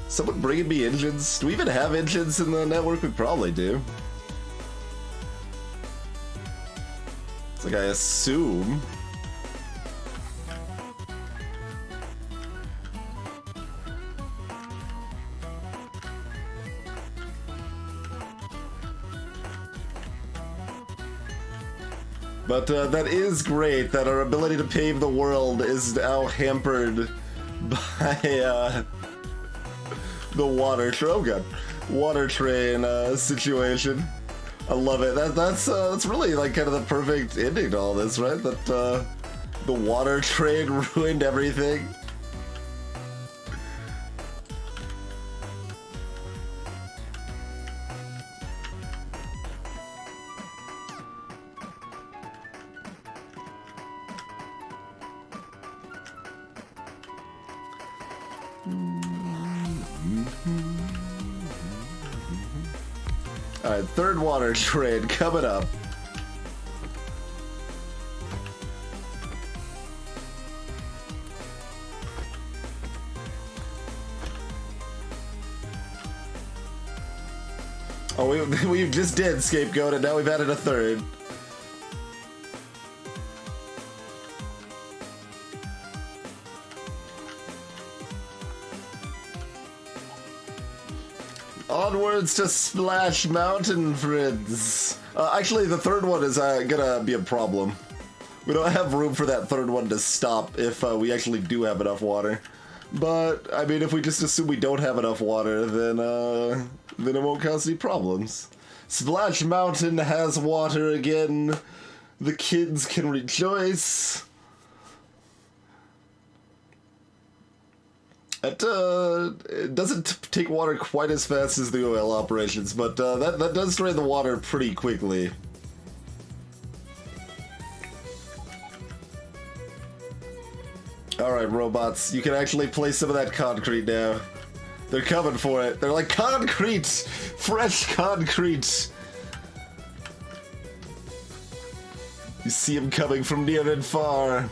Someone bringing me engines? Do we even have engines in the network? We probably do. It's like I assume. But that is great that our ability to pave the world is now hampered by the water train situation. I love it. That's really like kind of the perfect ending to all this, right? That the water train ruined everything. Alright, third water train coming up. Oh, we just did Scapegoat, and now we've added a third. Onwards to Splash Mountain, friends. Actually, the third one is gonna be a problem. We don't have room for that third one to stop if we actually do have enough water. But, I mean, if we just assume we don't have enough water, then it won't cause any problems. Splash Mountain has water again. The kids can rejoice. It doesn't take water quite as fast as the oil operations, but that does drain the water pretty quickly. Alright, robots, you can actually place some of that concrete now. They're coming for it. They're like, concrete! Fresh concrete! You see them coming from near and far.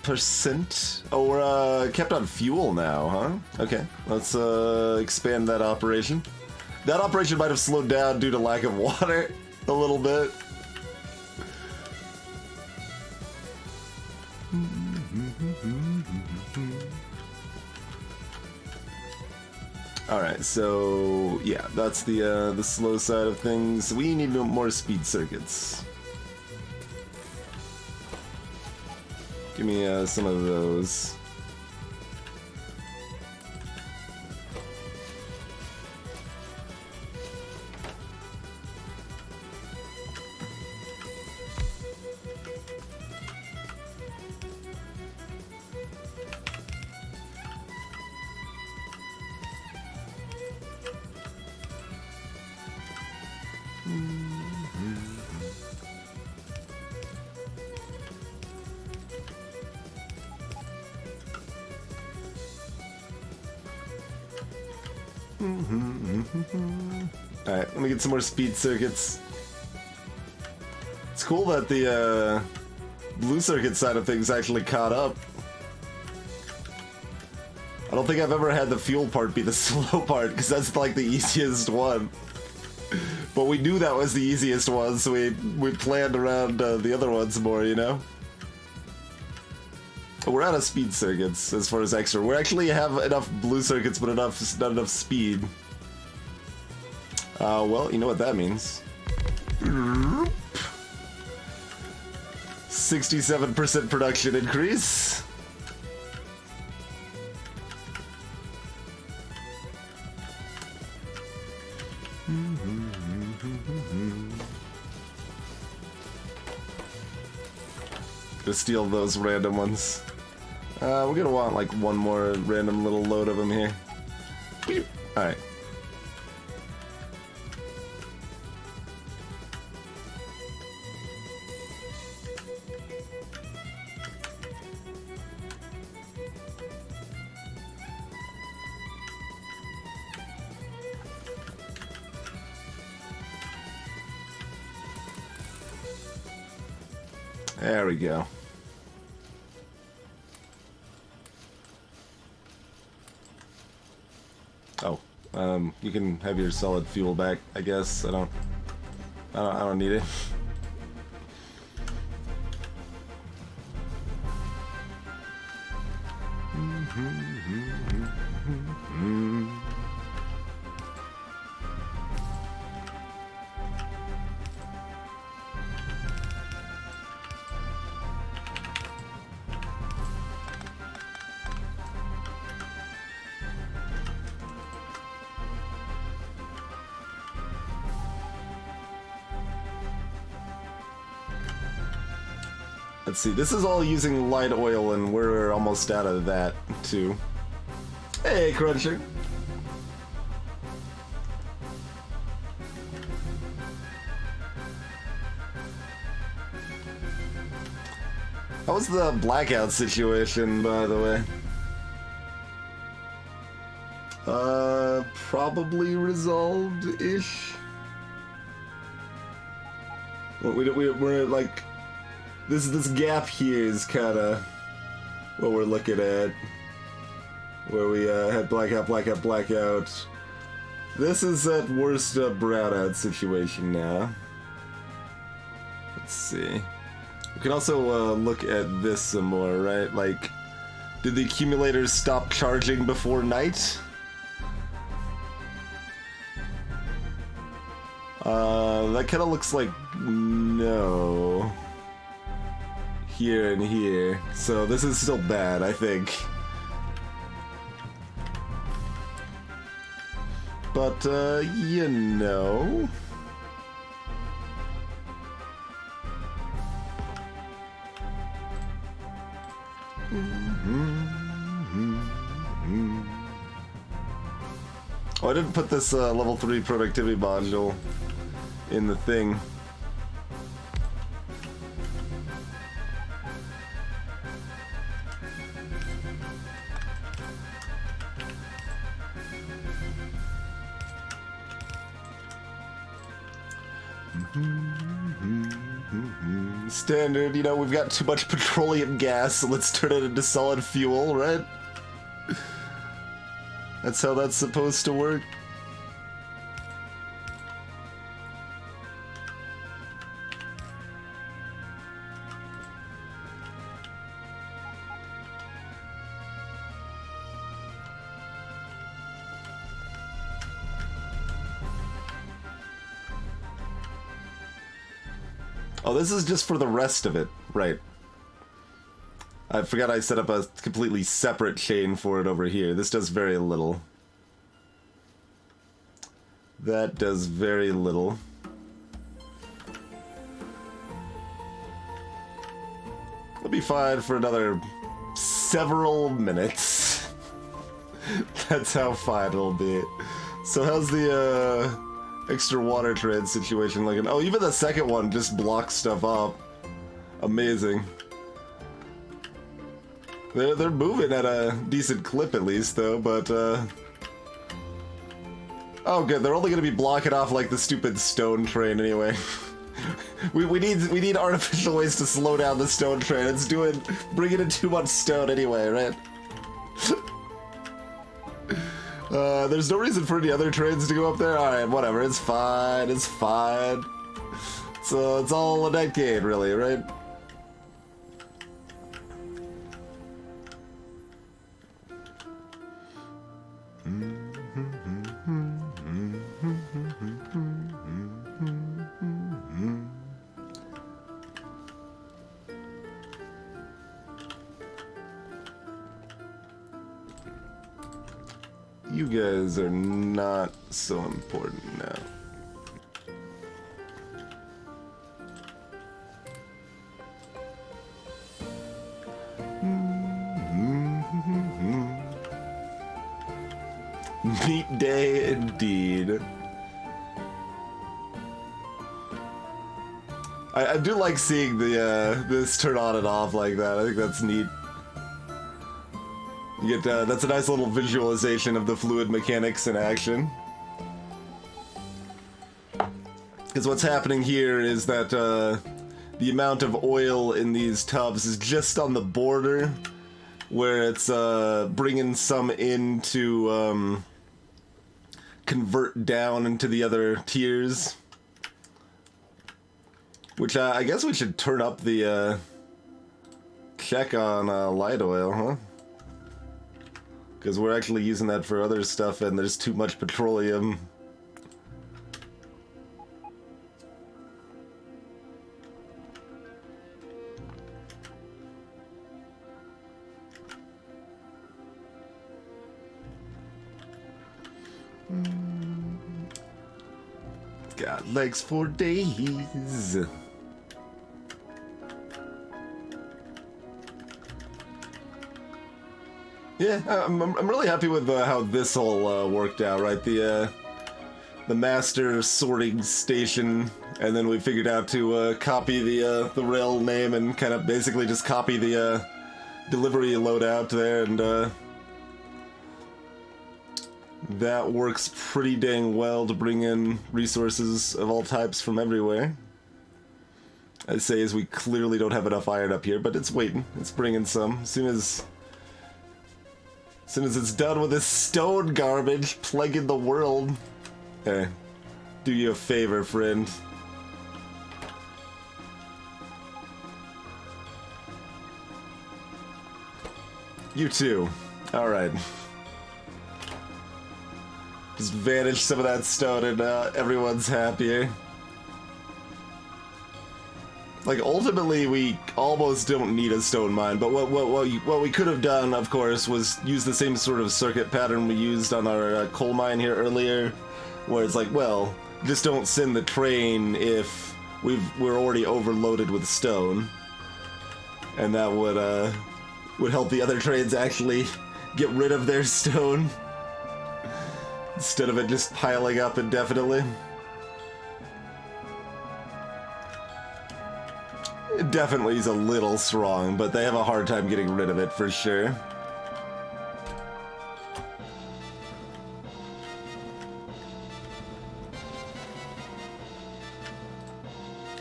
%. Oh, we're kept on fuel now, huh? Okay, let's expand that operation. That operation might have slowed down due to lack of water a little bit. Alright, so yeah, that's the slow side of things. We need more speed circuits. Give me some of those. Alright, let me get some more speed circuits. It's cool that the blue circuit side of things actually caught up. I don't think I've ever had the fuel part be the slow part, because that's like the easiest one. But we knew that was the easiest one, so we planned around the other ones more, you know? We're out of speed circuits as far as extra. We actually have enough blue circuits, but not enough speed. Well, you know what that means. 67% production increase. Gonna steal those random ones. We're gonna want like one more random little load of them here. Alright. There we go. Oh, you can have your solid fuel back, I guess. I don't need it. Let's see, this is all using light oil, and we're almost out of that, too. Hey, Cruncher! How was the blackout situation, by the way? Probably resolved-ish? We're like... This gap here is kinda what we're looking at. Where we had blackout, blackout, blackout. This is at worst a brownout situation now. Let's see. We can also look at this some more, right? Like, did the accumulators stop charging before night? That kinda looks like no. Here and here. So this is still bad, I think. But, you know... Oh, I didn't put this level 3 productivity module in the thing. Standard, you know, we've got too much petroleum gas, so let's turn it into solid fuel, right? That's how that's supposed to work. Oh, this is just for the rest of it, right. I forgot I set up a completely separate chain for it over here. This does very little. That does very little. It'll be fine for another several minutes. That's how fine it'll be. So how's the, extra water trade situation looking? Oh, even the second one just blocks stuff up. Amazing. They're moving at a decent clip at least, though, but, oh, good. They're only gonna be blocking off, like, the stupid stone train anyway. we need artificial ways to slow down the stone train. It's bringing in too much stone anyway, right? There's no reason for any other trains to go up there. Alright, whatever. It's fine. It's fine. So it's all a net gain, really, right? You guys are not so important now. Neat day indeed. I do like seeing the this turn on and off like that. I think that's neat. You get that's a nice little visualization of the fluid mechanics in action. Because what's happening here is that the amount of oil in these tubs is just on the border, where it's bringing some in to convert down into the other tiers. Which I guess we should turn up the check on light oil, huh? Because we're actually using that for other stuff and there's too much petroleum. Got legs for days. Yeah, I'm really happy with how this all worked out, right? The master sorting station, and then we figured out to copy the rail name and kind of basically just copy the delivery loadout there, and that works pretty dang well to bring in resources of all types from everywhere. I'd say as we clearly don't have enough iron up here, but it's waiting. It's bringing some. As soon as it's done with this stone garbage plaguing the world. Hey, do you a favor, friend. You too. Alright. Just vanish some of that stone and everyone's happier. Like, ultimately, we almost don't need a stone mine, but what we could have done, of course, was use the same sort of circuit pattern we used on our coal mine here earlier, where it's like, well, just don't send the train if we're already overloaded with stone, and that would help the other trains actually get rid of their stone instead of it just piling up indefinitely. It definitely is a little strong, but they have a hard time getting rid of it for sure.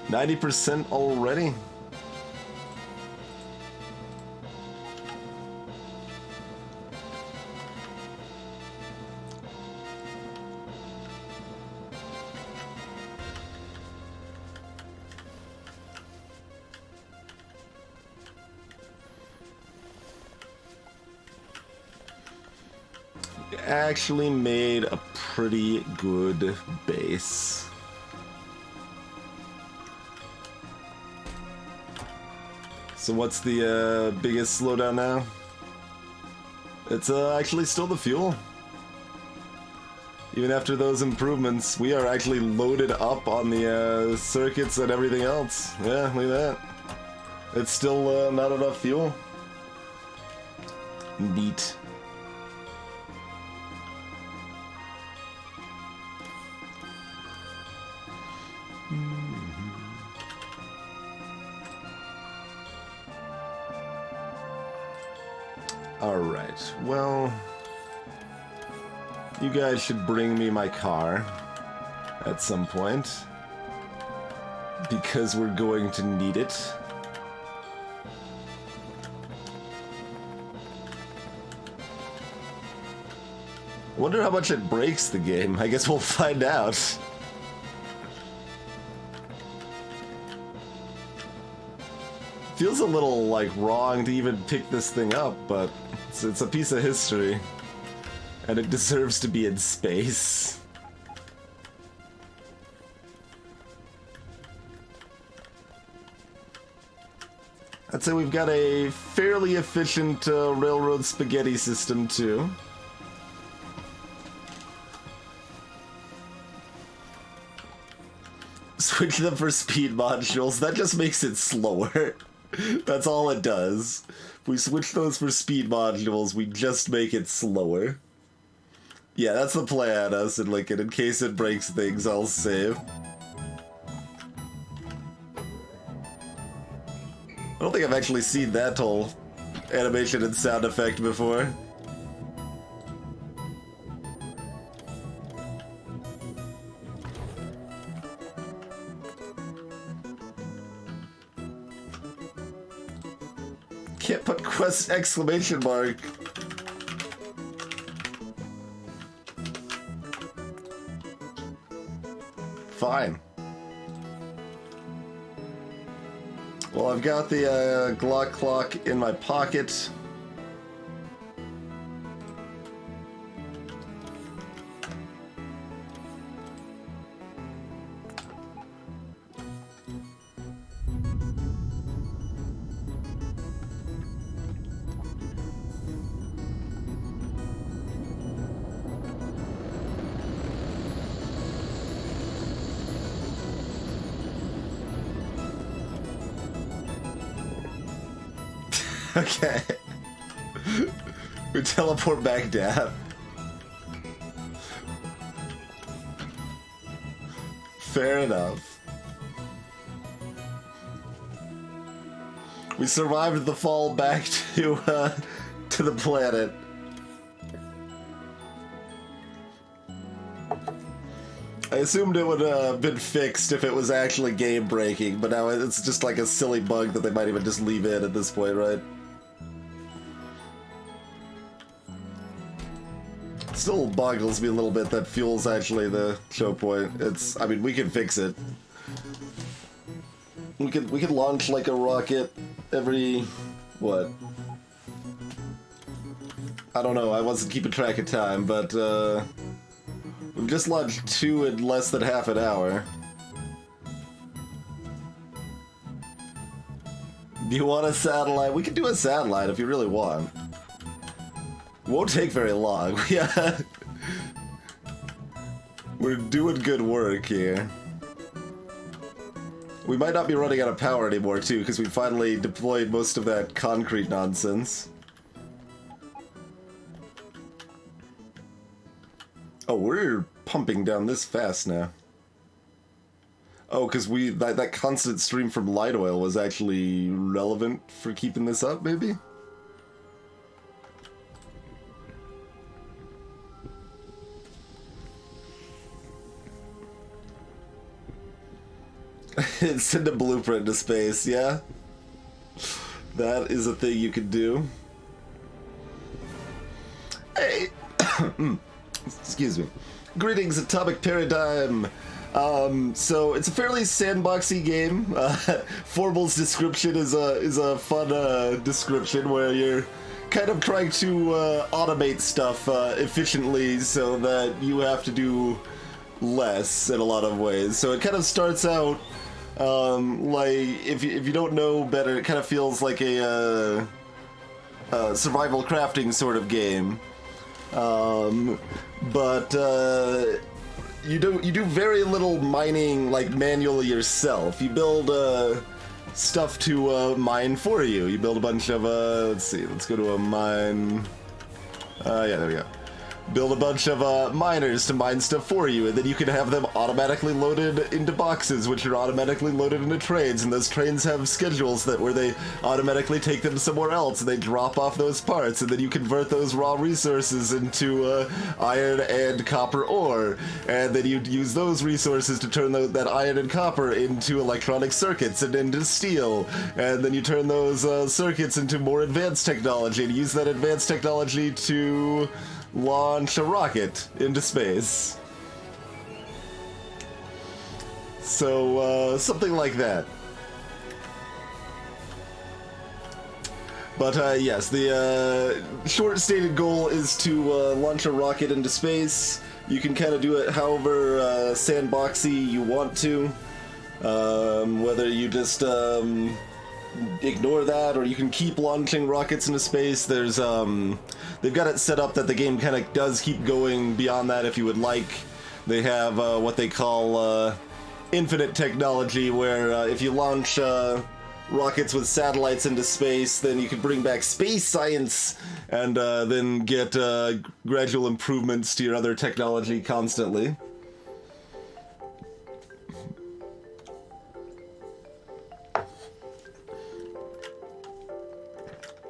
%90 already? Actually made a pretty good base. So what's the biggest slowdown now? It's actually still the fuel. Even after those improvements, we are actually loaded up on the circuits and everything else. Yeah, look at that. It's still not enough fuel. Neat. Alright, well, you guys should bring me my car at some point, because we're going to need it. I wonder how much it breaks the game. I guess we'll find out. Feels a little, like, wrong to even pick this thing up, but it's a piece of history. And it deserves to be in space. I'd say we've got a fairly efficient railroad spaghetti system, too. Switch them for speed modules. That just makes it slower. That's all it does. If we switch those for speed modules, we just make it slower. Yeah, that's the plan, us and Lincoln. In case it breaks things, I'll save. I don't think I've actually seen that whole animation and sound effect before. Can't put quest exclamation mark. Fine. Well, I've got the Glock clock in my pocket. Okay. We teleport back down. Fair enough. We survived the fall back to the planet. I assumed it would have been fixed if it was actually game breaking, but now it's just like a silly bug that they might even just leave in at this point, right? Still boggles me a little bit that fuel's actually the choke point. It's, I mean, we can fix it. We could launch like a rocket every, what? I don't know, I wasn't keeping track of time, but we've just launched 2 in less than half an hour. Do you want a satellite? We can do a satellite if you really want. Won't take very long. Yeah. We're doing good work here. We might not be running out of power anymore, too, because we finally deployed most of that concrete nonsense. Oh, we're pumping down this fast now. Oh, because that constant stream from light oil was actually relevant for keeping this up, maybe? Send a blueprint to space, yeah? That is a thing you could do. Hey! Excuse me. Greetings, Atomic Paradigm! So it's a fairly sandboxy game. Formal's description is a fun description where you're kind of trying to automate stuff efficiently so that you have to do less in a lot of ways. So it kind of starts out like if you don't know better, it kind of feels like a survival crafting sort of game. But you do very little mining like manually yourself. You build stuff to mine for you. You build a bunch of let's see, let's go to a mine. Yeah, there we go. Build a bunch of miners to mine stuff for you, and then you can have them automatically loaded into boxes, which are automatically loaded into trains, and those trains have schedules where they automatically take them somewhere else, and they drop off those parts, and then you convert those raw resources into iron and copper ore, and then you'd use those resources to turn that iron and copper into electronic circuits and into steel, and then you turn those circuits into more advanced technology, and use that advanced technology to launch a rocket into space. So, something like that. But, yes, the short stated goal is to launch a rocket into space. You can kind of do it however sandboxy you want to. Whether you just ignore that, or you can keep launching rockets into space. There's they've got it set up that the game kind of does keep going beyond that if you would like. They have what they call infinite technology, where if you launch rockets with satellites into space, then you can bring back space science and then get gradual improvements to your other technology constantly.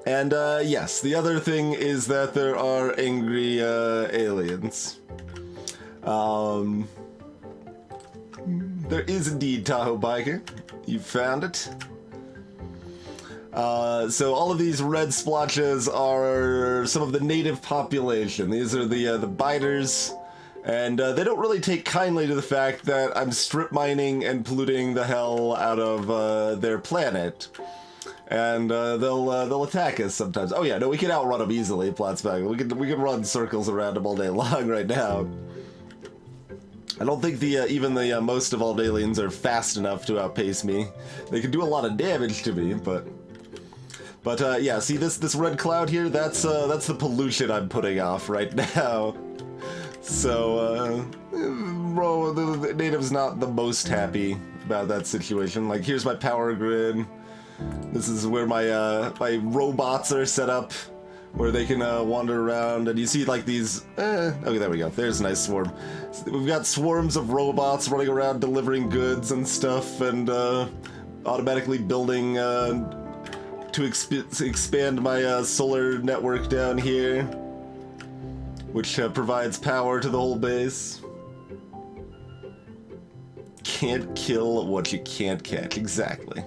And, yes, the other thing is that there are angry, aliens. There is indeed Tahoe Biker. You found it. So all of these red splotches are some of the native population. These are the biters, and they don't really take kindly to the fact that I'm strip mining and polluting the hell out of their planet. And they'll attack us sometimes. Oh yeah, no, we can outrun them easily, Platzbag. We can run circles around them all day long right now. I don't think even the most evolved aliens are fast enough to outpace me. They can do a lot of damage to me, but yeah, see this red cloud here? That's the pollution I'm putting off right now. So bro, the native's not the most happy about that situation. Like, here's my power grid. This is where my my robots are set up, where they can wander around, and you see like these. Okay, there we go. There's a nice swarm. We've got swarms of robots running around delivering goods and stuff, and automatically building to expand my solar network down here, which provides power to the whole base. Can't kill what you can't catch. Exactly.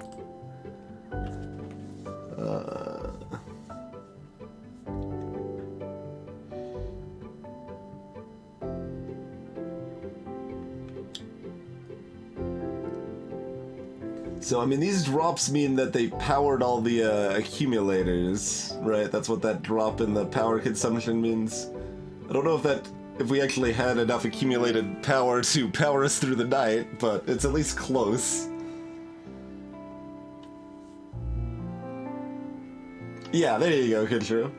So, I mean, these drops mean that they powered all the accumulators, right? That's what that drop in the power consumption means. I don't know if we actually had enough accumulated power to power us through the night, but it's at least close. Yeah, there you go, Kinshiro.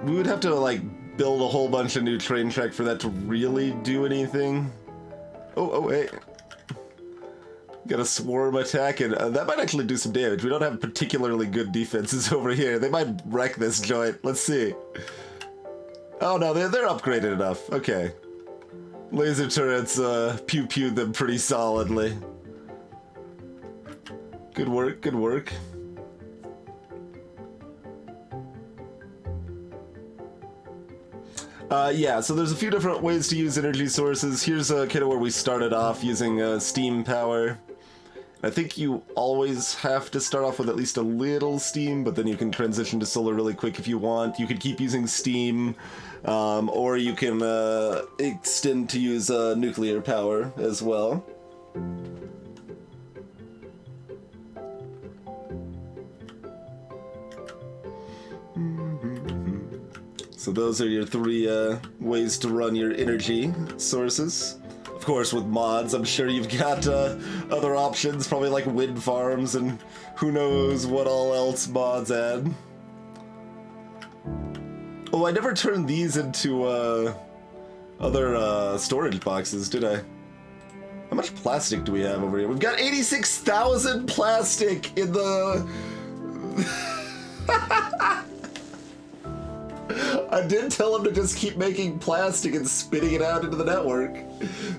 We would have to, like, build a whole bunch of new train track for that to really do anything. Oh, wait. Got a swarm attack, and that might actually do some damage. We don't have particularly good defenses over here. They might wreck this joint. Let's see. Oh, no, they're upgraded enough. Okay. Laser turrets, pew-pewed them pretty solidly. Good work, good work. Yeah, so there's a few different ways to use energy sources. Here's kind of where we started off, using steam power. I think you always have to start off with at least a little steam, but then you can transition to solar really quick if you want. You could keep using steam, or you can extend to use nuclear power as well. So those are your three ways to run your energy sources. Of course, with mods, I'm sure you've got other options, probably like wind farms and who knows what all else mods add. Oh, I never turned these into other storage boxes, did I? How much plastic do we have over here? We've got 86,000 plastic in the... I did tell them to just keep making plastic and spitting it out into the network.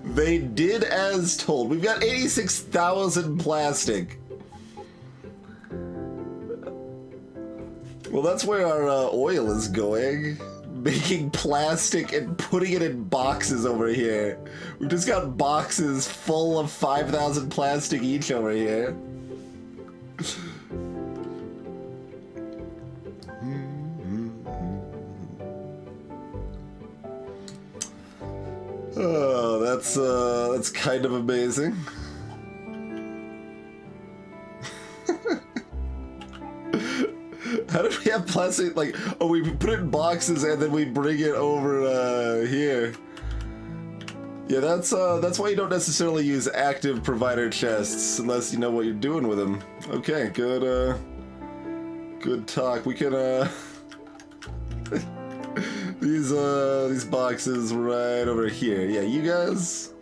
They did as told. We've got 86,000 plastic. Well, that's where our oil is going. Making plastic and putting it in boxes over here. We've just got boxes full of 5,000 plastic each over here. Oh, that's kind of amazing. How did we have plastic? Like, oh, we put it in boxes and then we bring it over here. Yeah, that's why you don't necessarily use active provider chests unless you know what you're doing with them. Okay, good talk. We can these boxes right over here. Yeah, you guys,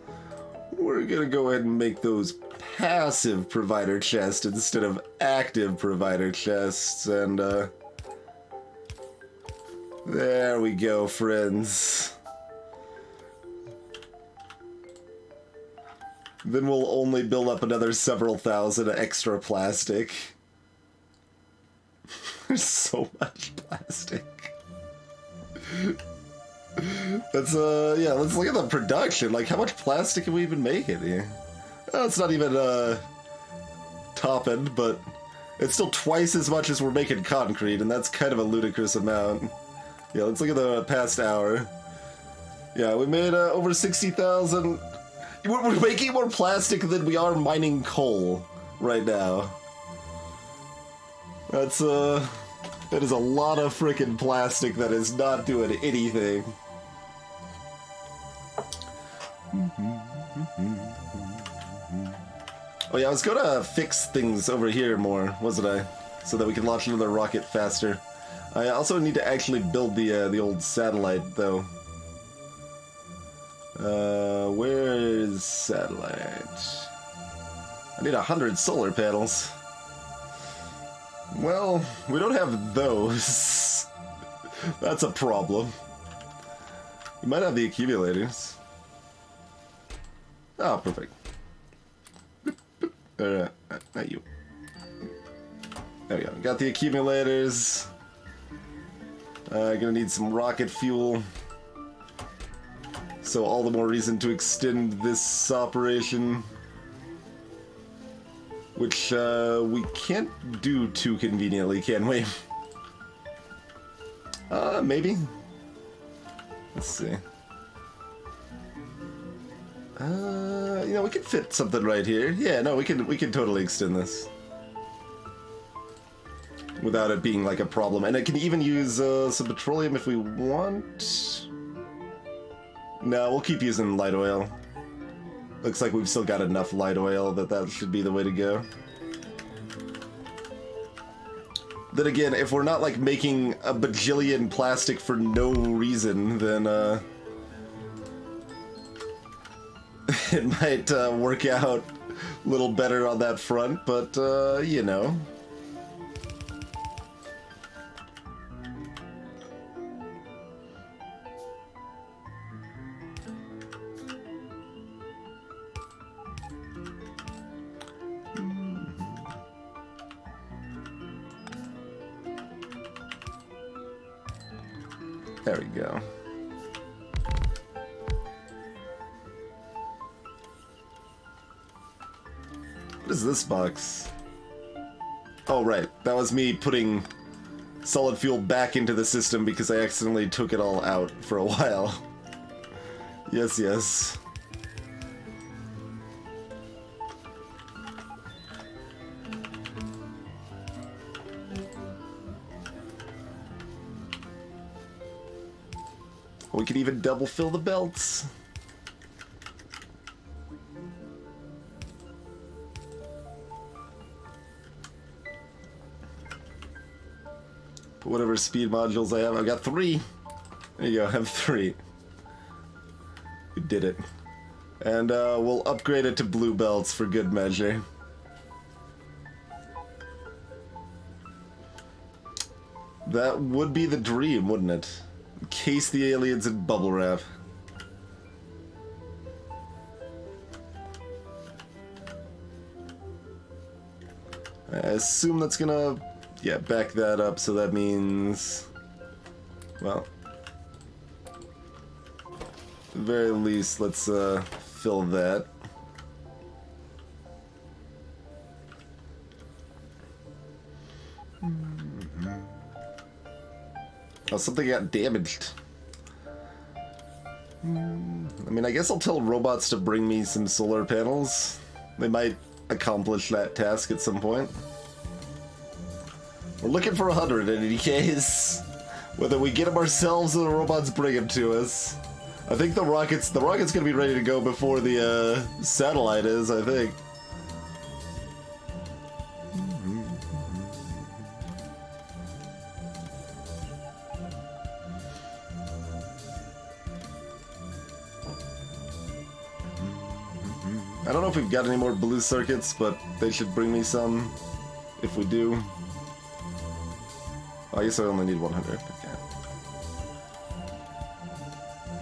we're gonna go ahead and make those passive provider chests instead of active provider chests, and there we go, friends. Then we'll only build up another several thousand extra plastic. There's so much plastic. Let's yeah, let's look at the production. Like, how much plastic can we even make in here? Oh, it's not even top end, but it's still twice as much as we're making concrete, and that's kind of a ludicrous amount. Yeah, let's look at the past hour. Yeah, we made over 60,000. We're making more plastic than we are mining coal right now. That's that is a lot of frickin' plastic that is not doing anything. Oh yeah, I was gonna fix things over here more, wasn't I? So that we can launch another rocket faster. I also need to actually build the old satellite, though. Where is satellite? I need 100 solar panels. Well, we don't have those. That's a problem. We might have the accumulators. Oh, perfect. Not you. There we go. Got the accumulators. Gonna need some rocket fuel. So all the more reason to extend this operation. Which, we can't do too conveniently, can we? Maybe. Let's see. You know, we could fit something right here. Yeah, no, we can totally extend this. Without it being like a problem. And I can even use, some petroleum if we want. No, we'll keep using light oil. Looks like we've still got enough light oil that should be the way to go. Then again, if we're not like making a bajillion plastic for no reason, then it might work out a little better on that front, but you know. There we go. What is this box? Oh, right. That was me putting solid fuel back into the system because I accidentally took it all out for a while. Yes, yes. We could even double fill the belts. Put whatever speed modules I have. I've got 3. There you go, I have 3. We did it. And we'll upgrade it to blue belts for good measure. That would be the dream, wouldn't it? Encase the aliens in bubble wrap. I assume that's gonna, yeah, back that up, so that means, well, at the very least, let's fill that. Oh, something got damaged. I mean, I guess I'll tell robots to bring me some solar panels. They might accomplish that task at some point. We're looking for 100 in any case. Whether we get them ourselves or the robots bring them to us. I think the rocket's gonna be ready to go before the satellite is, I think. I don't know if we've got any more blue circuits, but they should bring me some if we do. Oh, I guess I only need 100. Okay.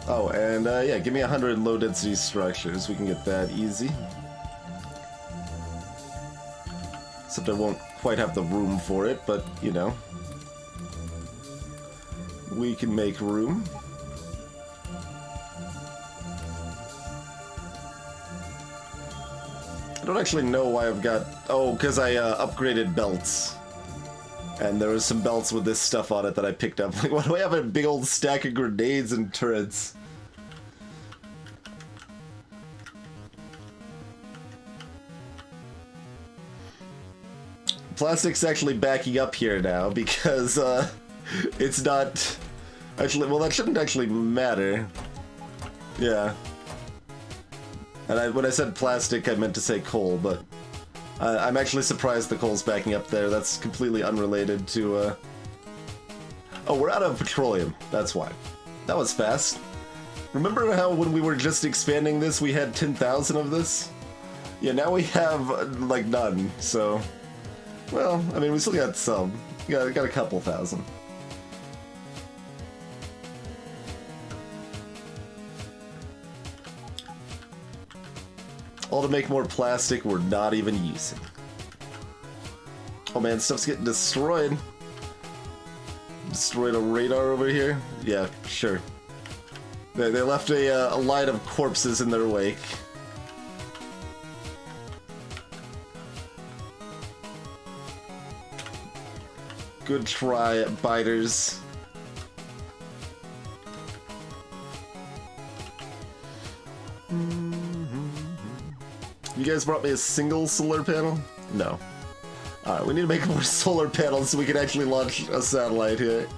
Oh, and yeah, give me 100 low-density structures. We can get that easy. Except I won't quite have the room for it, but, you know. we can make room. I don't actually know why I've got... Oh, because I upgraded belts. And there was some belts with this stuff on it that I picked up. Like, why do I have a big old stack of grenades and turrets? Plastic's actually backing up here now because it's not... Actually, well, that shouldn't actually matter. Yeah. And when I said plastic, I meant to say coal, but... I'm actually surprised the coal's backing up there. That's completely unrelated to, Oh, we're out of petroleum. That's why. That was fast. Remember how when we were just expanding this, we had 10,000 of this? Yeah, now we have, like, none, so... Well, I mean, we still got some. Got a couple thousand. All to make more plastic we're not even using. Oh man, stuff's getting destroyed. Destroyed a radar over here? Yeah, sure. They left a line of corpses in their wake. Good try, biters. You guys brought me a single solar panel? No. Alright, we need to make more solar panels so we can actually launch a satellite here.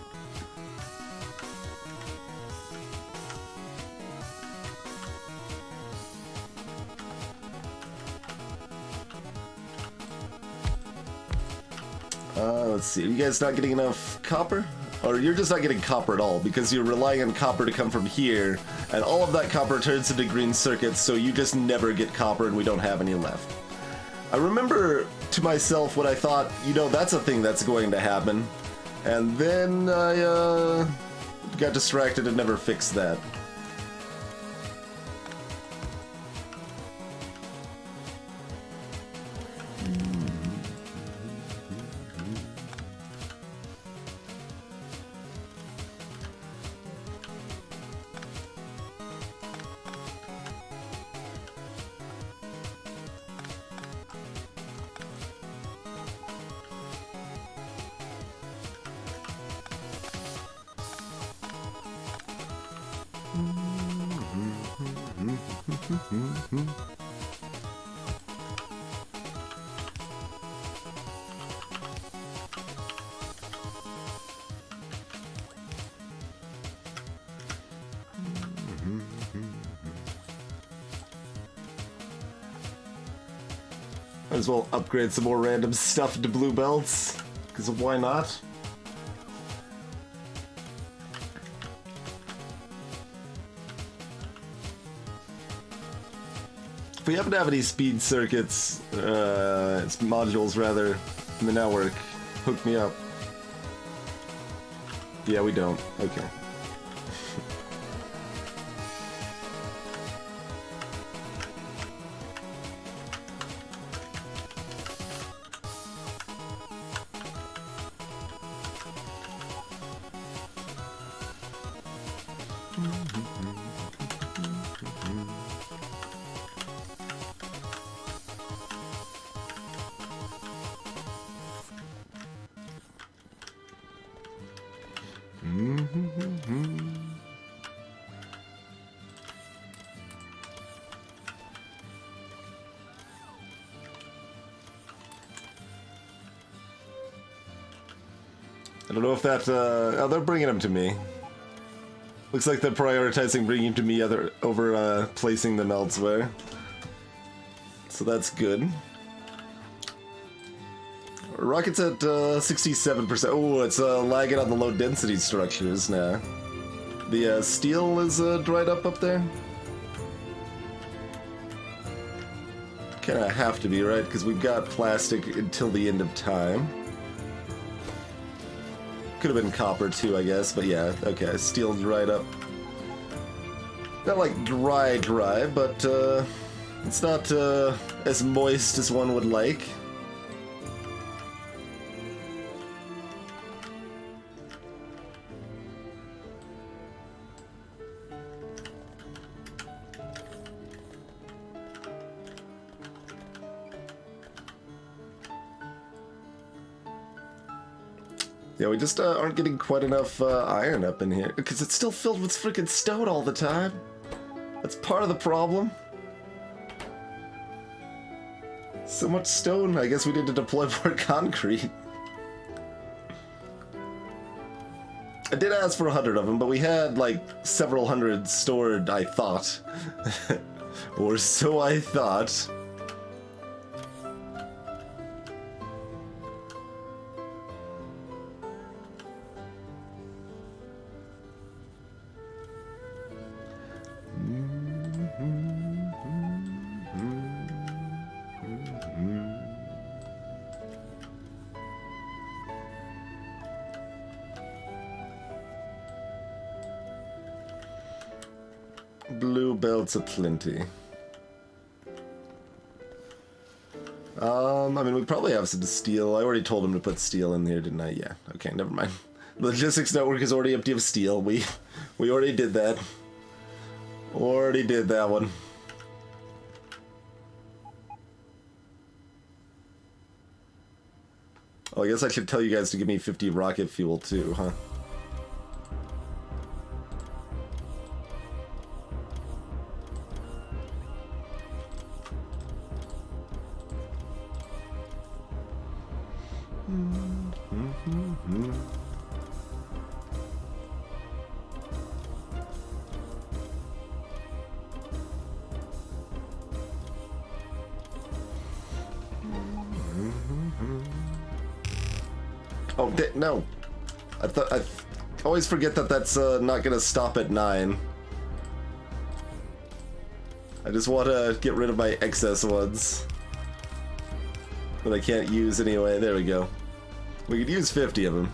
Let's see. Are you guys not getting enough copper? Or you're just not getting copper at all because you're relying on copper to come from here, and all of that copper turns into green circuits, so you just never get copper and we don't have any left. I remember to myself when I thought, you know, that's a thing that's going to happen, and then I got distracted and never fixed that. Might as well upgrade some more random stuff into blue belts, because why not? If we happen to have any speed circuits, it's modules rather, in the network, hook me up. Yeah, we don't. Okay. I don't know if that, oh, they're bringing them to me. Looks like they're prioritizing bringing them to me over placing them elsewhere. So that's good. Rocket's at 67%. Oh, it's lagging on the low density structures now. The steel is dried up there. Kinda have to be, right? Because we've got plastic until the end of time. Could have been copper too, I guess, but yeah, okay, steel dried up. Not like dry, but it's not as moist as one would like. Yeah, we just aren't getting quite enough iron up in here. Because it's still filled with freaking stone all the time. That's part of the problem. So much stone, I guess we need to deploy more concrete. I did ask for 100 of them, but we had like several hundred stored, I thought. Or so I thought. Blue belts aplenty. I mean, we probably have some steel. I already told him to put steel in here, didn't I? Yeah. Okay, never mind. Logistics network is already empty of steel. We already did that. Already did that one. Oh, I guess I should tell you guys to give me 50 rocket fuel too, huh? Oh, no. I always forget that that's not gonna stop at 9. I just want to get rid of my excess ones that I can't use anyway. There we go. We could use 50 of them.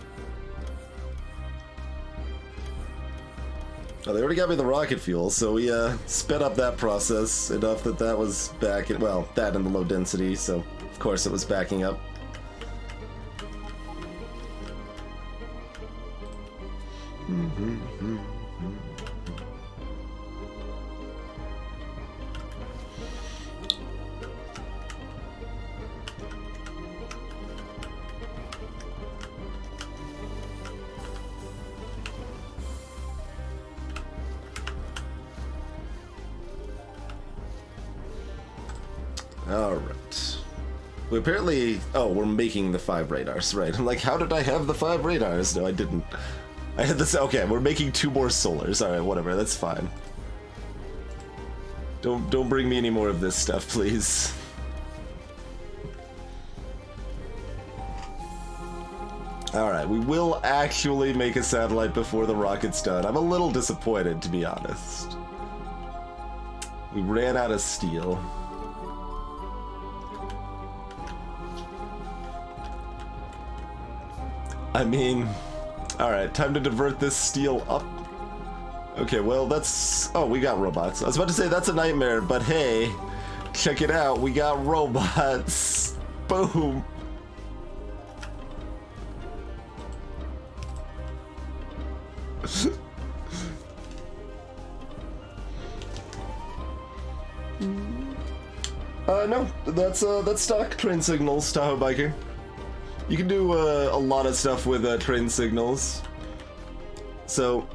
Oh, they already got me the rocket fuel, so we sped up that process enough that that was back in, well, that and the low density, so of course it was backing up. Alright. We apparently... Oh, we're making the 5 radars, right. I'm like, how did I have the 5 radars? No, I didn't. I had this... Okay, we're making 2 more solars. Alright, whatever, that's fine. Don't bring me any more of this stuff, please. Alright, we will actually make a satellite before the rocket's done. I'm a little disappointed, to be honest. We ran out of steel. I mean, alright, time to divert this steel up. Okay, well, that's... Oh, we got robots. I was about to say that's a nightmare, but hey, check it out, we got robots. Boom. No, that's stock train signals, Tahoe Biker. You can do a lot of stuff with train signals. So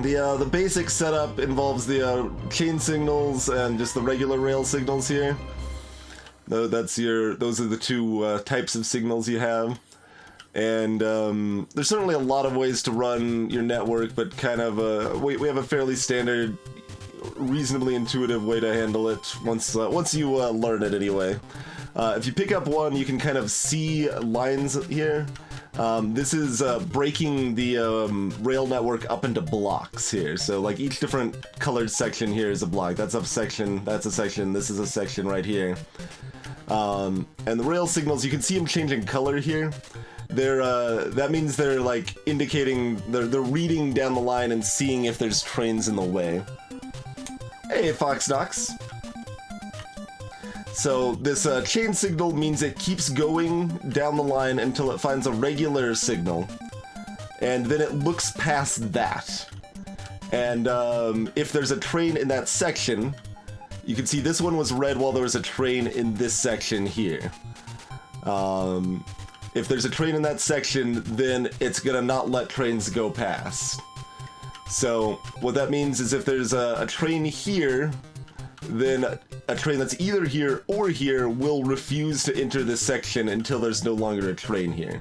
the basic setup involves the chain signals and just the regular rail signals here. Those are the 2 types of signals you have. And there's certainly a lot of ways to run your network, but kind of we have a fairly standard, reasonably intuitive way to handle it once you learn it anyway. If you pick up one, you can kind of see lines here. This is breaking the rail network up into blocks here. So like each different colored section here is a block. That's a section, that's a section, this is a section right here. And the rail signals, you can see them changing color here. That means they're like indicating, they're reading down the line and seeing if there's trains in the way. Hey, Fox Knox. So this chain signal means it keeps going down the line until it finds a regular signal, and then it looks past that. And if there's a train in that section, you can see this one was red while there was a train in this section here. if there's a train in that section, then it's gonna not let trains go past. So what that means is if there's a train here, then a train that's either here or here will refuse to enter this section until there's no longer a train here.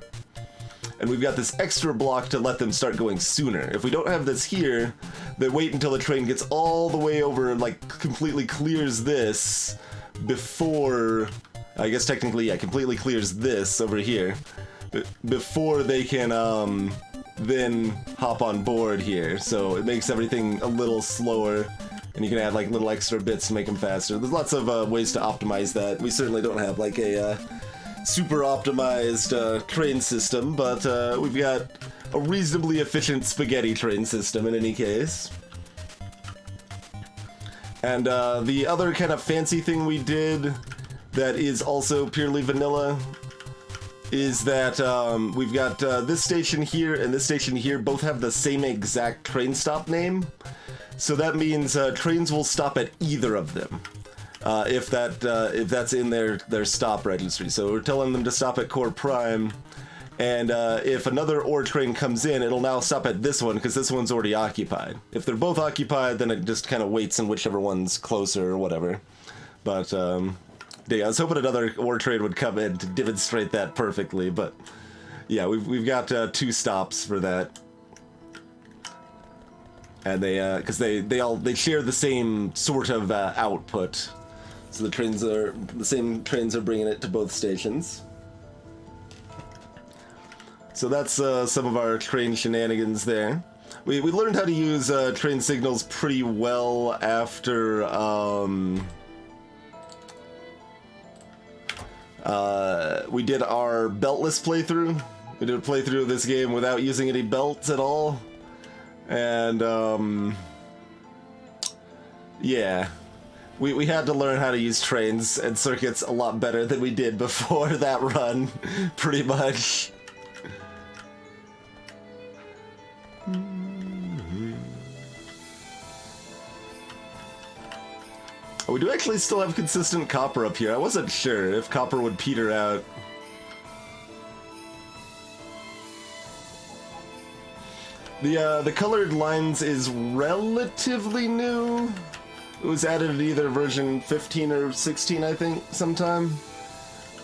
And we've got this extra block to let them start going sooner. If we don't have this here, then wait until the train gets all the way over and like completely clears this before, I guess technically, yeah, completely clears this over here before they can then hop on board here. So it makes everything a little slower, and you can add like little extra bits to make them faster. There's lots of ways to optimize that. We certainly don't have like a super optimized train system, but we've got a reasonably efficient spaghetti train system in any case. And the other kind of fancy thing we did that is also purely vanilla is that we've got this station here and this station here both have the same exact train stop name. So that means trains will stop at either of them if that's in their stop registry. So we're telling them to stop at Core Prime, and if another ore train comes in, it'll now stop at this one because this one's already occupied. If they're both occupied, then it just kind of waits in whichever one's closer or whatever. But yeah, I was hoping another ore train would come in to demonstrate that perfectly, but yeah, we've got 2 stops for that. And they, because they share the same sort of output, so the same trains are bringing it to both stations. So that's some of our train shenanigans there. We learned how to use train signals pretty well after we did our beltless playthrough. We did a playthrough of this game without using any belts at all. And, yeah, we had to learn how to use trains and circuits a lot better than we did before that run, pretty much. Oh, we do actually still have consistent copper up here. I wasn't sure if copper would peter out. The colored lines is relatively new. It was added in either version 15 or 16, I think, sometime.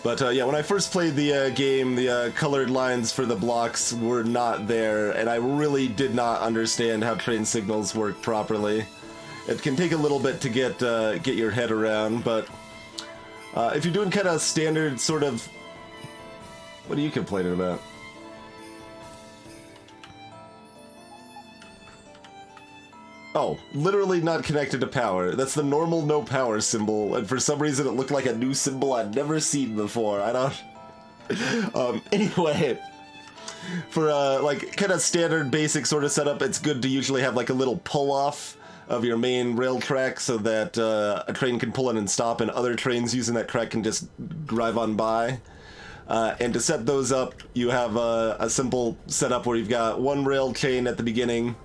But yeah, when I first played the game, the colored lines for the blocks were not there, and I really did not understand how train signals work properly. It can take a little bit to get your head around, but if you're doing kind of standard sort of... What are you complaining about? Oh, literally not connected to power. That's the normal no power symbol, and for some reason it looked like a new symbol I'd never seen before. I don't... anyway, for like kind of standard basic sort of setup, it's good to usually have like a little pull-off of your main rail track so that a train can pull in and stop, and other trains using that track can just drive on by. And to set those up, you have a simple setup where you've got one rail chain at the beginning,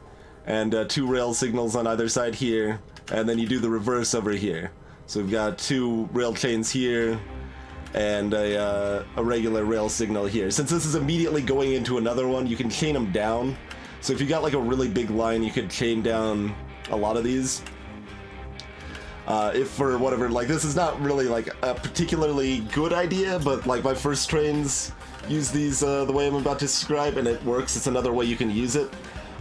and 2 rail signals on either side here, and then you do the reverse over here. So we've got 2 rail chains here, and a regular rail signal here. Since this is immediately going into another one, you can chain them down. So if you got like a really big line, you could chain down a lot of these. If for whatever, like this is not really like a particularly good idea, but like my first trains use these the way I'm about to describe, and it works. It's another way you can use it.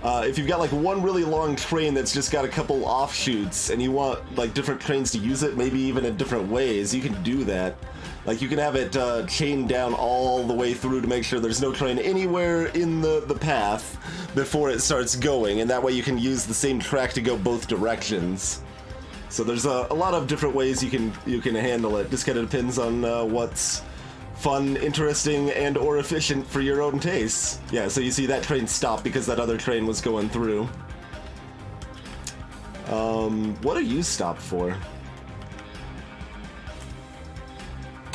If you've got like one really long train that's just got a couple offshoots and you want like different trains to use it, maybe even in different ways, you can do that. Like you can have it chained down all the way through to make sure there's no train anywhere in the path before it starts going, and that way you can use the same track to go both directions. So there's a lot of different ways you can handle it. Just kind of depends on what's fun, interesting, and or efficient for your own tastes. Yeah, so you see that train stopped because that other train was going through. What are you stopped for?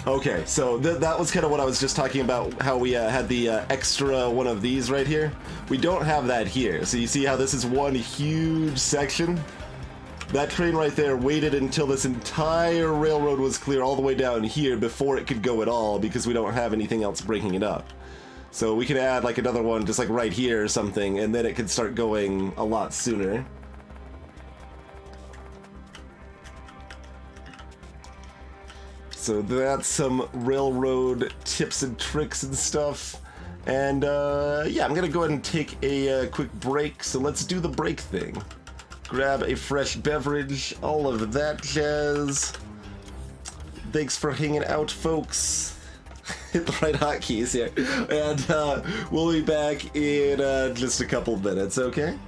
Okay, so that was kind of what I was just talking about, how we had the extra one of these right here. We don't have that here. So you see how this is one huge section? That train right there waited until this entire railroad was clear all the way down here before it could go at all, because we don't have anything else breaking it up. So we could add like another one just like right here or something, and then it could start going a lot sooner. So that's some railroad tips and tricks and stuff. And yeah, I'm gonna go ahead and take a quick break. So let's do the break thing. Grab a fresh beverage, all of that jazz. Thanks for hanging out, folks. Hit the right hotkeys here. And we'll be back in just a couple minutes, okay?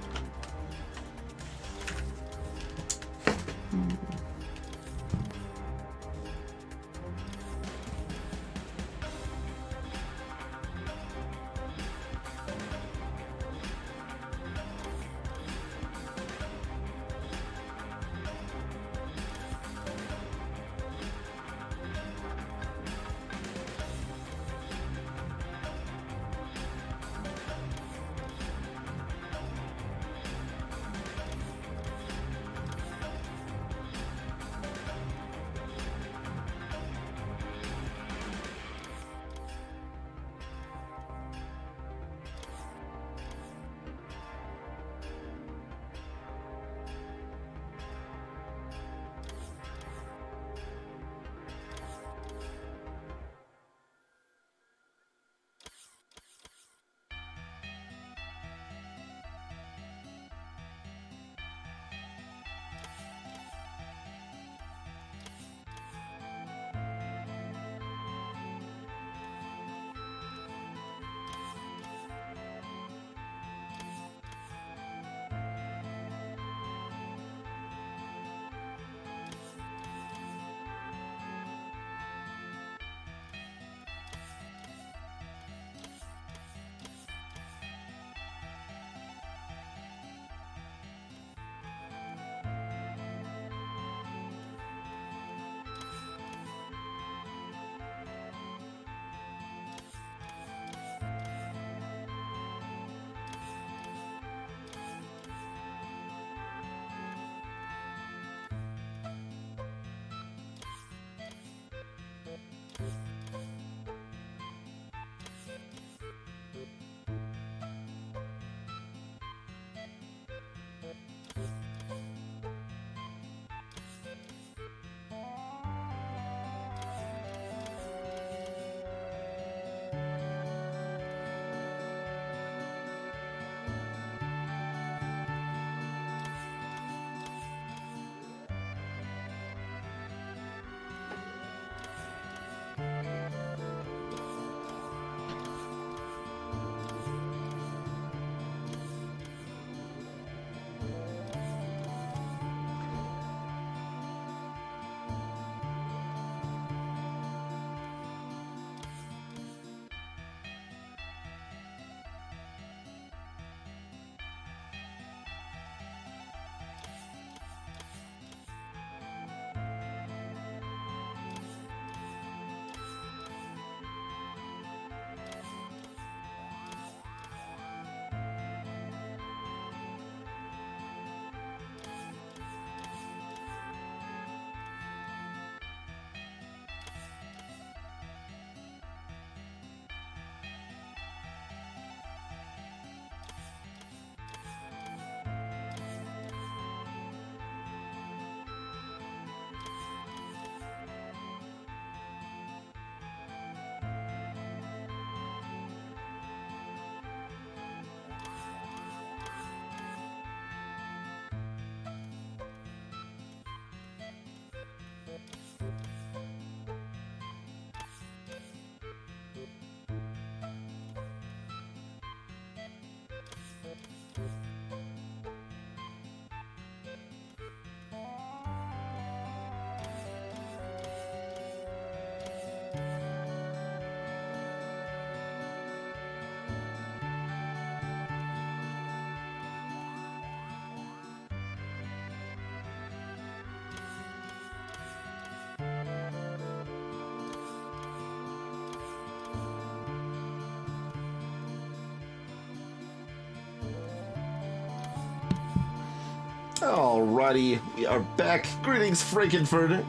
Alrighty, we are back. Greetings, Frankenfurter.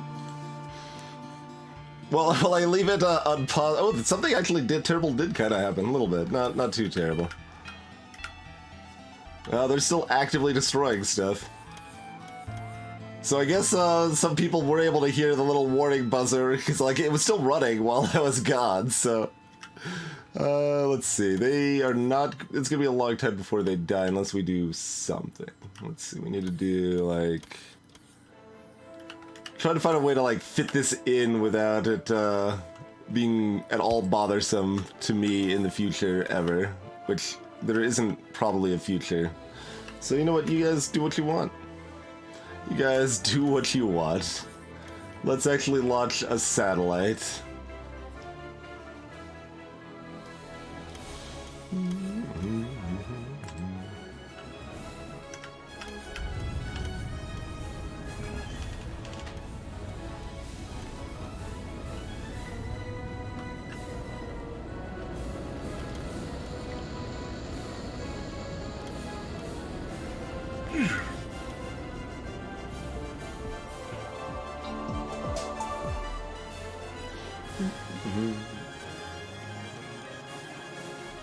Well, I leave it on pause. Oh, something actually terrible did kind of happen a little bit. Not too terrible. They're still actively destroying stuff. So I guess some people were able to hear the little warning buzzer because like it was still running while I was gone. So let's see. They are not. It's gonna be a long time before they die unless we do something. Let's see. We need to do like. Try to find a way to like fit this in without it being at all bothersome to me in the future ever, which there isn't probably a future. So you know what, you guys do what you want. You guys do what you want. Let's actually launch a satellite.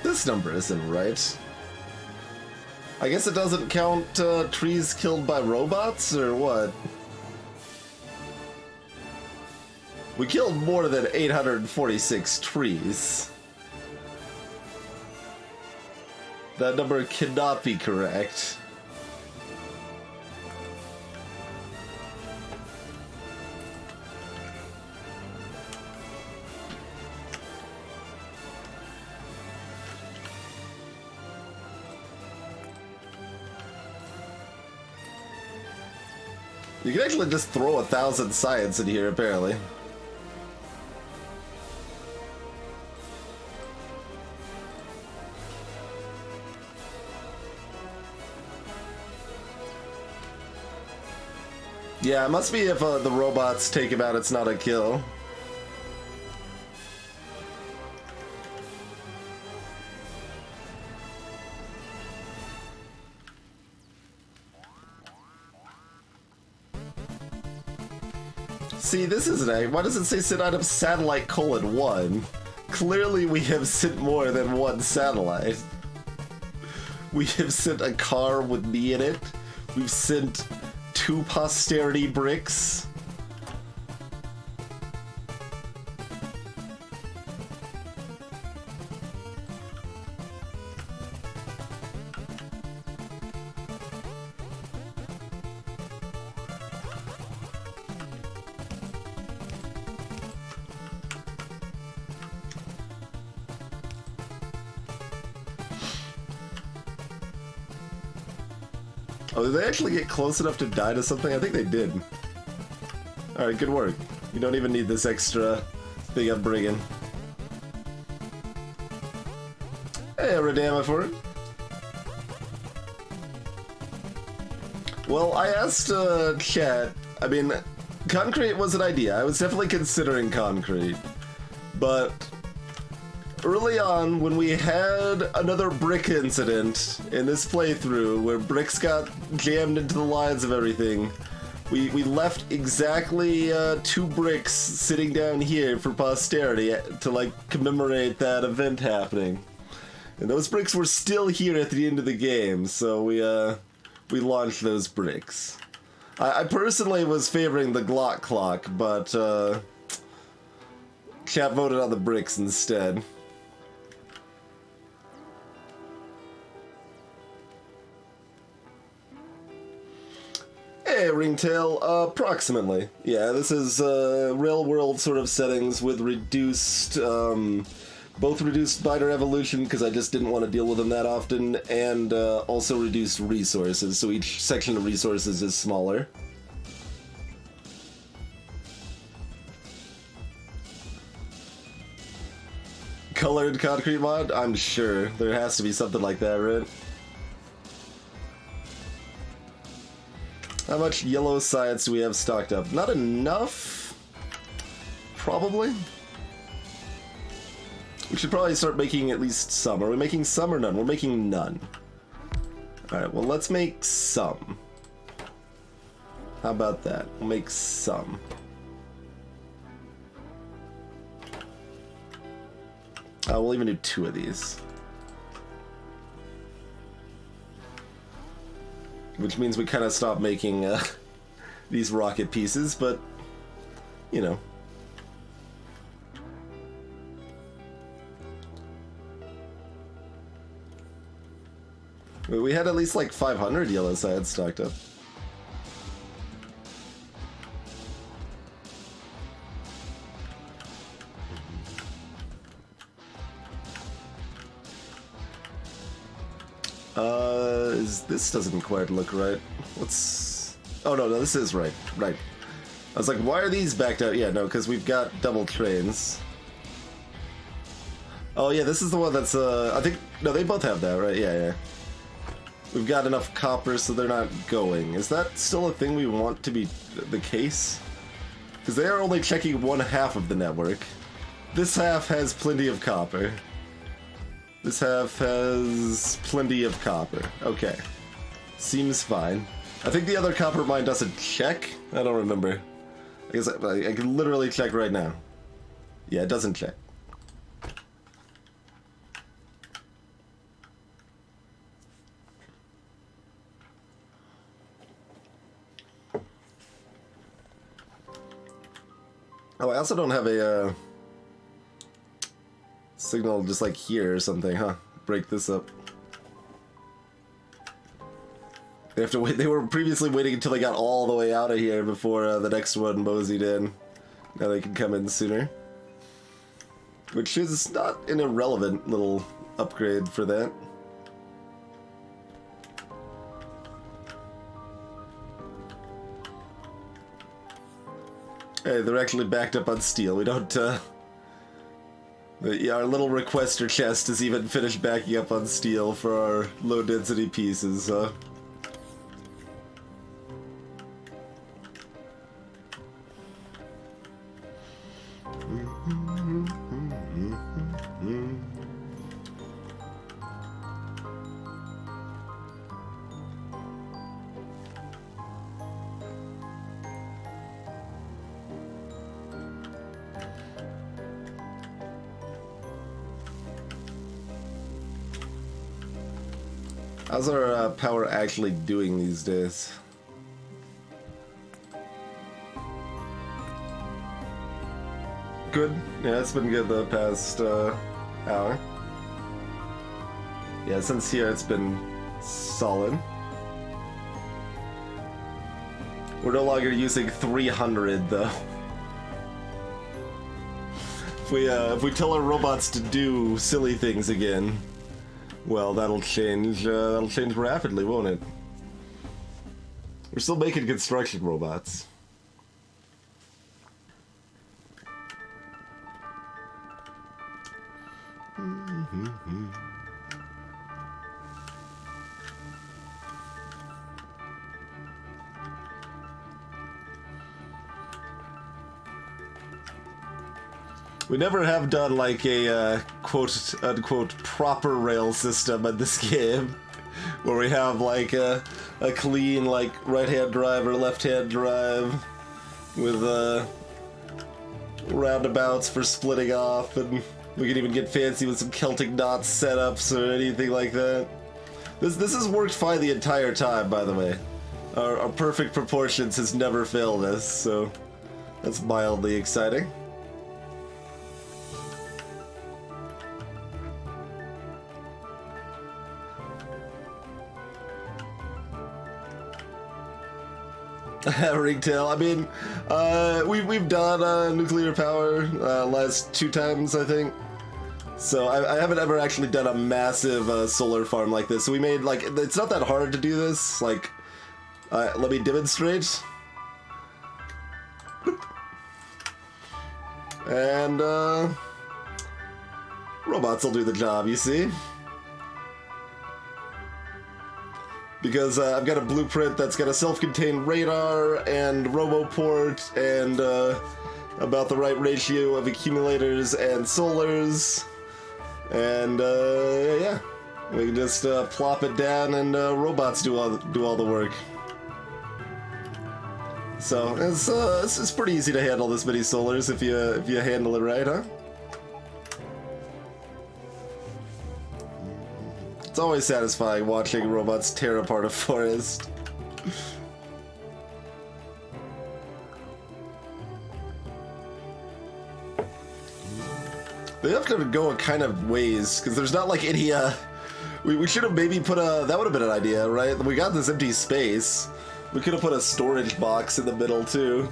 This number isn't right. I guess it doesn't count trees killed by robots, or what? We killed more than 846 trees. That number cannot be correct. You can actually just throw 1,000 science in here, apparently. Yeah, it must be if the robots take him out, it's not a kill. See, this isn't a... Why does it say send item satellite :1? Clearly we have sent more than one satellite. We have sent a car with me in it. We've sent 2 posterity bricks. Oh, did they actually get close enough to die to something? I think they did. Alright, good work. You don't even need this extra thing I'm bringing. Hey, Radamafor. Well, I asked chat. I mean, concrete was an idea. I was definitely considering concrete. But early on, when we had another brick incident in this playthrough where bricks got jammed into the lines of everything, we left exactly 2 bricks sitting down here for posterity to like commemorate that event happening. And those bricks were still here at the end of the game, so we launched those bricks. I personally was favoring the Glock clock, but chat voted on the bricks instead. Hey, Ringtail, approximately. Yeah, this is real world sort of settings with reduced, both reduced minor evolution, because I just didn't want to deal with them that often, and also reduced resources, so each section of resources is smaller. Colored concrete mod? I'm sure. There has to be something like that, right? How much yellow science do we have stocked up? Not enough? Probably? We should probably start making at least some. Are we making some or none? We're making none. Alright, well let's make some. How about that? We'll make some. We'll even do 2 of these. Which means we kind of stop making these rocket pieces, but, you know. We had at least like 500 yellow sides stocked up. This doesn't quite look right. What's... Oh, no, this is right. Right. I was like, why are these backed out? Yeah, no, because we've got double trains. Oh, yeah, this is the one that's, I think... No, they both have that, right? Yeah, yeah. We've got enough copper, so they're not going. Is that still a thing we want to be the case? Because they are only checking 1/2 of the network. This half has plenty of copper. This half has plenty of copper. Okay. Seems fine. I think the other copper mine doesn't check. I don't remember. I guess I can literally check right now. Yeah, it doesn't check. Oh, I also don't have a signal just like here or something, huh? Break this up. They have to wait. They were previously waiting until they got all the way out of here before the next one moseyed in. Now they can come in sooner. Which is not an irrelevant little upgrade for that. Hey, they're actually backed up on steel. We don't, yeah, our little requester chest is even finished backing up on steel for our low-density pieces, How's our power actually doing these days? Good. Yeah, it's been good the past hour. Yeah, since here it's been solid. We're no longer using 300 though. If we tell our robots to do silly things again, well, that'll change rapidly, won't it? We're still making construction robots. We never have done like a quote-unquote proper rail system in this game, where we have like a clean like right-hand drive or left-hand drive with roundabouts for splitting off, and we can even get fancy with some Celtic knots setups or anything like that. This has worked fine the entire time, by the way. Our perfect proportions has never failed us, so that's mildly exciting. Ringtail. I mean, we've done nuclear power last 2 times, I think. So I haven't ever actually done a massive solar farm like this. So we made like it's not that hard to do this. Like, let me demonstrate. And robots will do the job. You see. Because I've got a blueprint that's got a self-contained radar and roboport and about the right ratio of accumulators and solars. And yeah, we can just plop it down and robots do all the work. So it's pretty easy to handle this many solars if you handle it right, huh? always satisfying watching robots tear apart a forest. They have to go a kind of ways, because there's not like any, we should have maybe put a, that would have been an idea, right? We got this empty space. We could have put a storage box in the middle, too.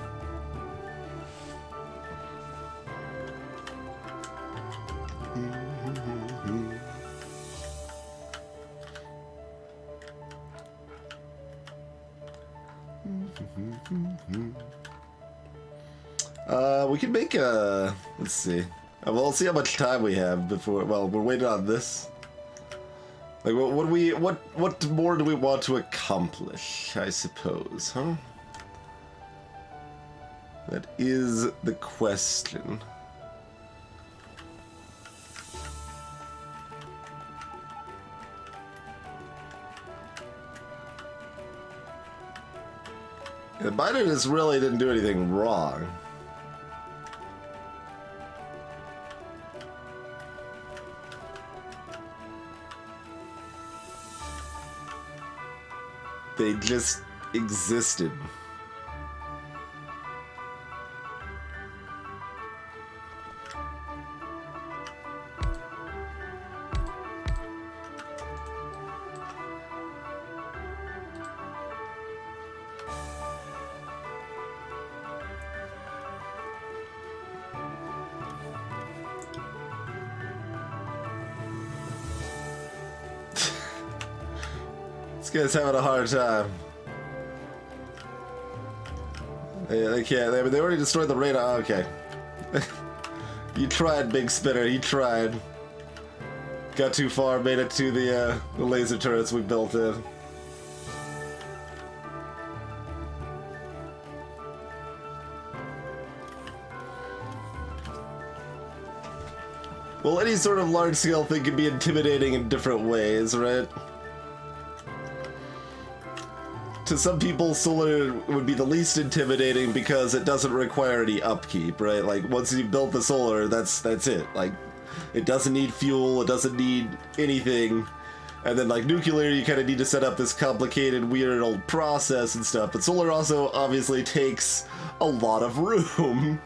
We can make a, let's see. Well, let's see how much time we have before, well, we're waiting on this. Like, what more do we want to accomplish, I suppose, huh? That is the question. The miners really didn't do anything wrong. They just existed. This guy's having a hard time. They can't. They already destroyed the radar. Oh, okay. You tried, Big Spinner. You tried. Got too far. Made it to the laser turrets we built in. Well, any sort of large-scale thing can be intimidating in different ways, right? To some people, solar would be the least intimidating because it doesn't require any upkeep, right? Like, once you've built the solar, that's it. Like, it doesn't need fuel, it doesn't need anything. And then, like, nuclear, you kind of need to set up this complicated, weird old process and stuff. But solar also obviously takes a lot of room.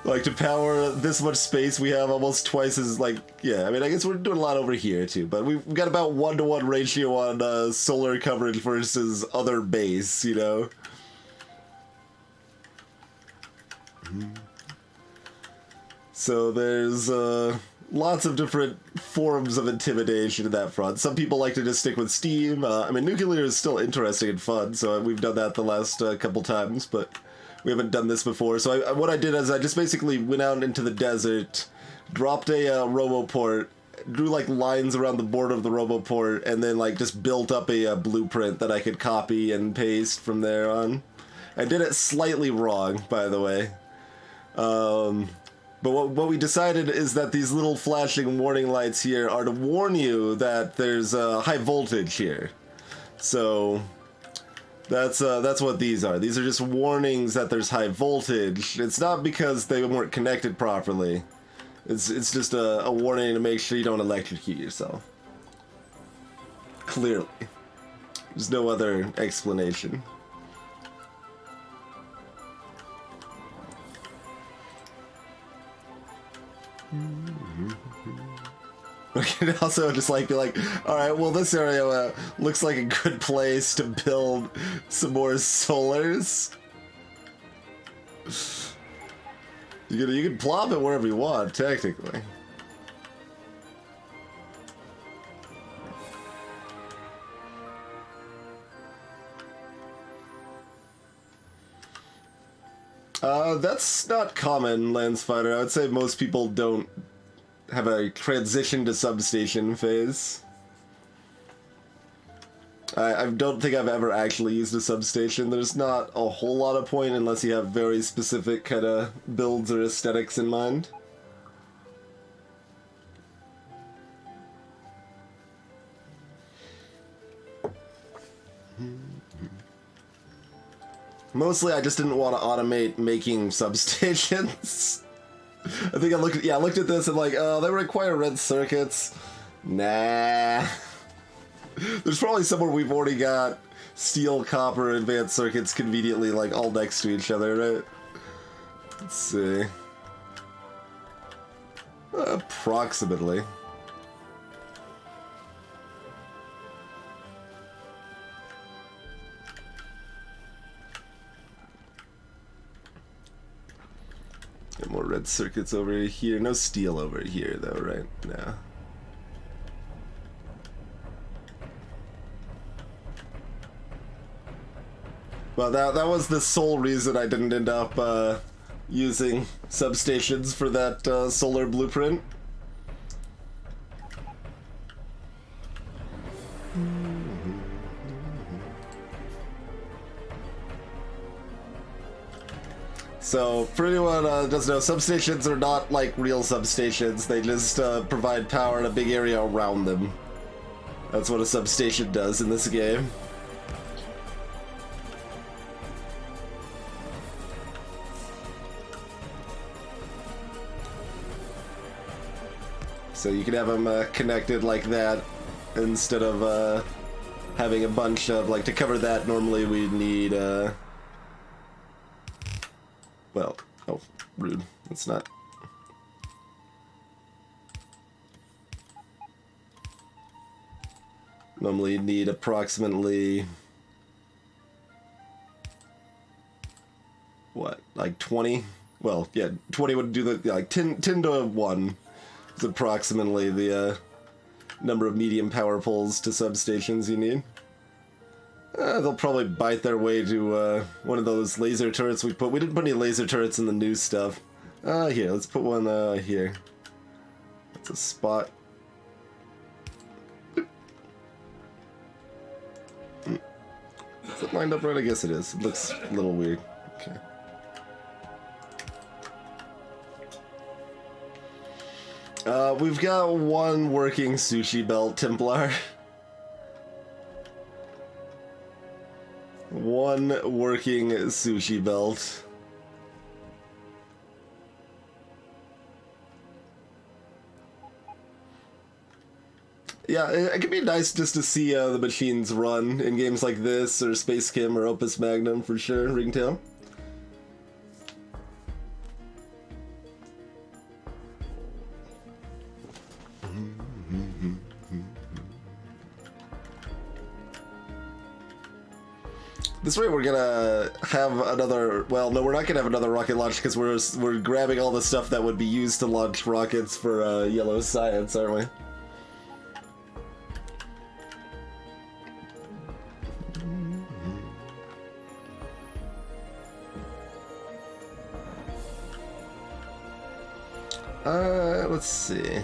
Like, to power this much space, we have almost twice as, like, yeah, I mean, I guess we're doing a lot over here, too. But we've got about 1-to-1 ratio on solar coverage versus other base, you know? So there's lots of different forms of intimidation in that front. Some people like to just stick with steam. I mean, nuclear is still interesting and fun, so we've done that the last couple times, but we haven't done this before. So what I did is I just basically went out into the desert, dropped a roboport, drew like lines around the border of the roboport, and then like just built up a blueprint that I could copy and paste from there on. I did it slightly wrong, by the way. But what we decided is that these little flashing warning lights here are to warn you that there's high voltage here. So that's what these are. These are just warnings that there's high voltage. It's not because they weren't connected properly. It's just a warning to make sure you don't electrocute yourself. Clearly. There's no other explanation. We can also just like be like, all right, well, this area looks like a good place to build some more solars. You can plop it wherever you want, technically. That's not common, Landsfighter. I would say most people don't have a transition to substation phase. I don't think I've ever actually used a substation. There's not a whole lot of point unless you have very specific kind of builds or aesthetics in mind. Mostly I just didn't want to automate making substations. I think I looked at this and like, oh, they require red circuits. Nah. There's probably somewhere we've already got steel, copper, advanced circuits conveniently, like, all next to each other, right? Let's see. Approximately. Get more red circuits over here. No steel over here, though, right? No. Well, that was the sole reason I didn't end up using substations for that solar blueprint. So, for anyone who doesn't know, substations are not like real substations. They just provide power in a big area around them. That's what a substation does in this game. So you can have them connected like that instead of having a bunch of, like, to cover that normally we'd need, well, oh, rude. That's not. Normally you'd need approximately, what, like 20? Well, yeah, 20 would do the, like, 10 to 1. Is approximately the number of medium power poles to substations you need. They'll probably bite their way to one of those laser turrets we put. We didn't put any laser turrets in the new stuff. Here, let's put one here. That's a spot. Is it lined up right? I guess it is. It looks a little weird. Okay. We've got one working sushi belt Templar. One working sushi belt. Yeah, it could be nice just to see the machines run in games like this, or Space Kim, or Opus Magnum for sure, Ringtail. This way we're gonna have another, well, no, we're not gonna have another rocket launch because we're grabbing all the stuff that would be used to launch rockets for yellow science, aren't we? Let's see.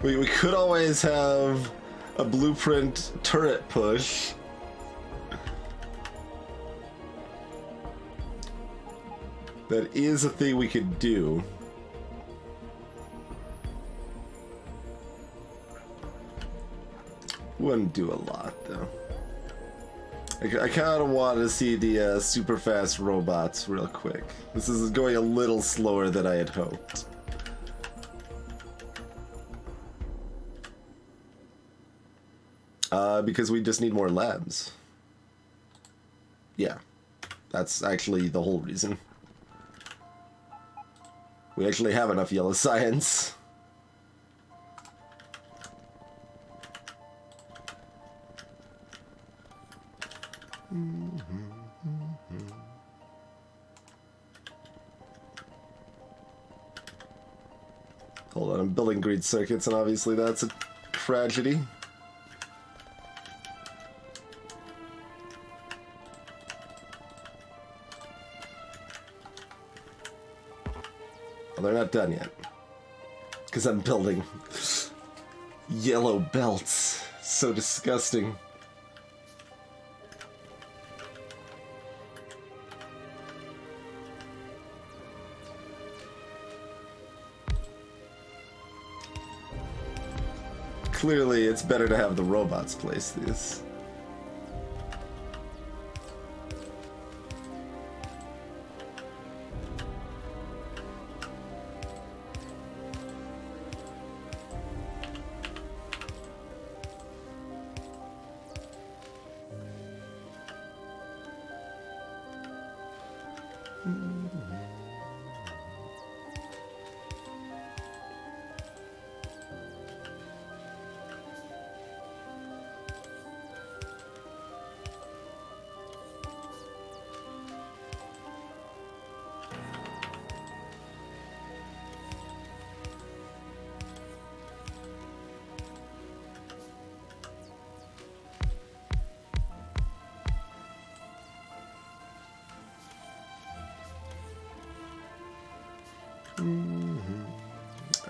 We could always have a blueprint turret push. That is a thing we could do. Wouldn't do a lot though. I kind of want to see the super fast robots real quick. This is going a little slower than I had hoped. Because we just need more labs. Yeah, that's actually the whole reason. We actually have enough yellow science. Hold on, I'm building grid circuits, and obviously that's a tragedy. Well, they're not done yet. Because I'm building yellow belts. So disgusting. Clearly, it's better to have the robots place these.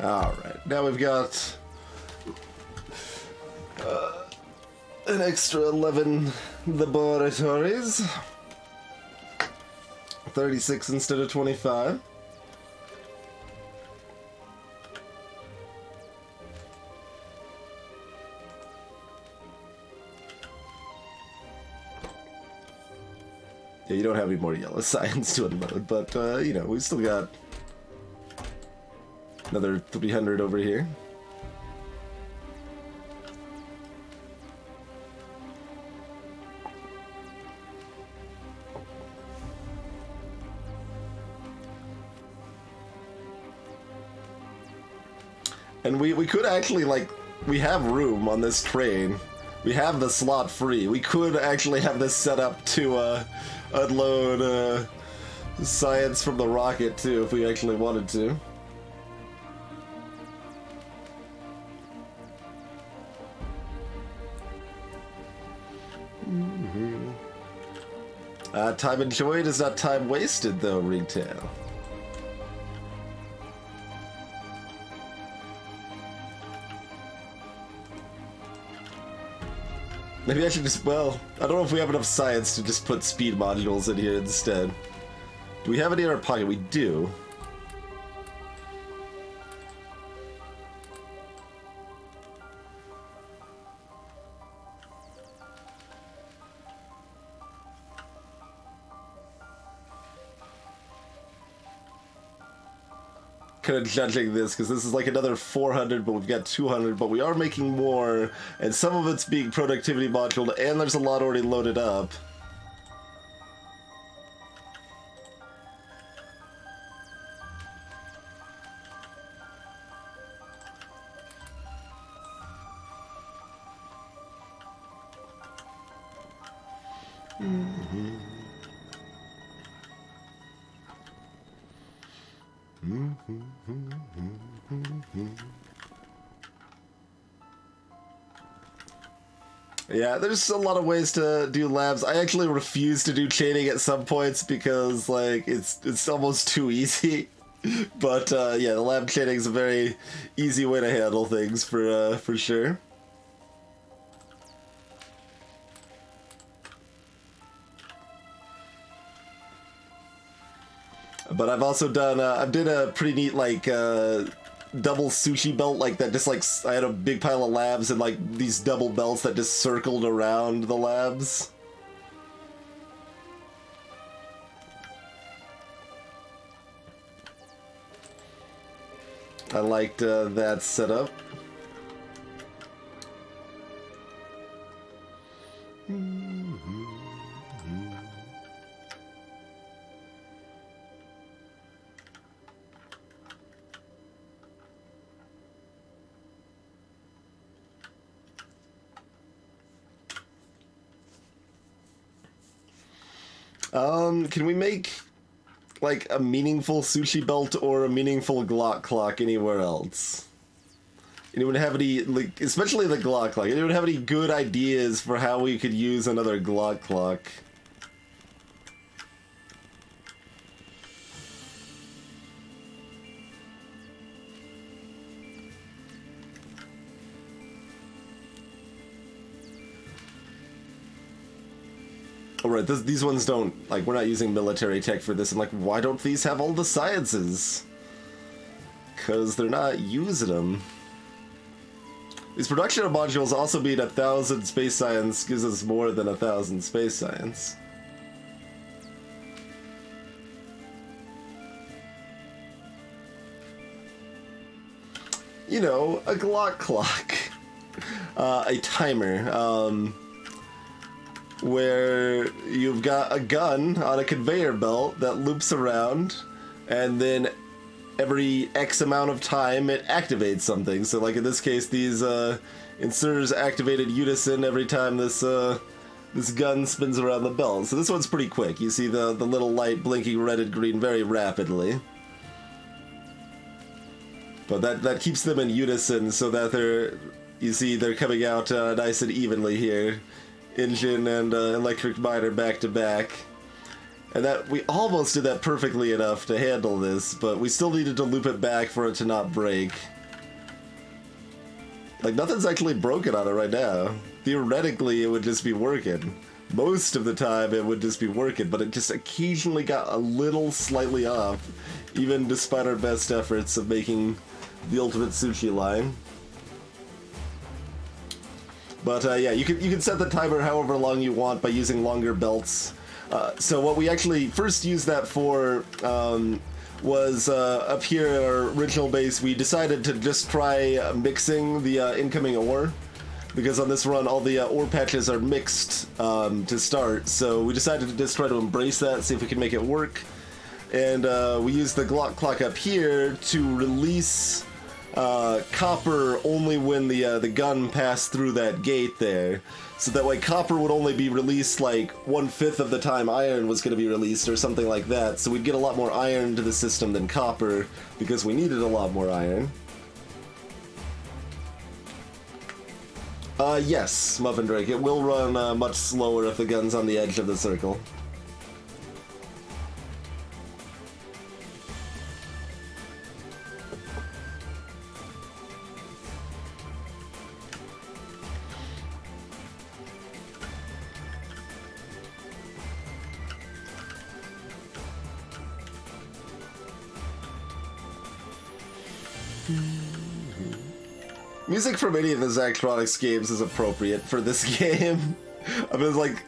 Alright, now we've got an extra 11 laboratories. 36 instead of 25. Yeah, you don't have any more yellow science to unload, but, you know, we've still got another 300 over here. And we could actually, like, we have room on this train. We have the slot free. We could actually have this set up to unload science from the rocket, too, if we actually wanted to. Time enjoyed is not time wasted, though, retail. Maybe I should just, well, I don't know if we have enough science to just put speed modules in here instead. Do we have any in our pocket? We do. Kind of judging this because this is like another 400, but we've got 200, but we are making more, and some of it's being productivity moduled, and there's a lot already loaded up. Yeah, there's a lot of ways to do labs. I actually refuse to do chaining at some points because, like, it's almost too easy. But yeah, the lab chaining is a very easy way to handle things for sure. But I've also done, I did a pretty neat, like, double sushi belt like that. Just, like, I had a big pile of labs and, like, these double belts that just circled around the labs. I liked that setup. Can we make, like, a meaningful sushi belt or a meaningful Glock clock anywhere else? Anyone have any, like, especially the Glock clock, anyone have any good ideas for how we could use another Glock clock? Alright, these ones don't, like, we're not using military tech for this. I'm like, why don't these have all the sciences? Because they're not using them. These production modules also mean 1,000 space science gives us more than 1,000 space science. You know, a Glock clock. A timer. Where you've got a gun on a conveyor belt that loops around, and then every X amount of time it activates something. So, like in this case, these inserters activated unison every time this this gun spins around the belt. So this one's pretty quick. You see the little light blinking red and green very rapidly. But that keeps them in unison so that they're coming out nice and evenly here. Engine and electric miner back to back. And that we almost did that perfectly enough to handle this, but we still needed to loop it back for it to not break. Like, nothing's actually broken on it right now. Theoretically, it would just be working. Most of the time, it would just be working, but it just occasionally got a little slightly off, even despite our best efforts of making the ultimate sushi line. But yeah, you can set the timer however long you want by using longer belts. So what we actually first used that for was up here at our original base. We decided to just try mixing the incoming ore, because on this run all the ore patches are mixed to start. So we decided to just try to embrace that, see if we can make it work. And we used the Glock clock up here to release copper only when the gun passed through that gate there. So that way copper would only be released like 1/5 of the time iron was going to be released or something like that. So we'd get a lot more iron to the system than copper because we needed a lot more iron. Yes, Muffin Drake, it will run much slower if the gun's on the edge of the circle. Music from any of the Zachtronics games is appropriate for this game. I mean, like,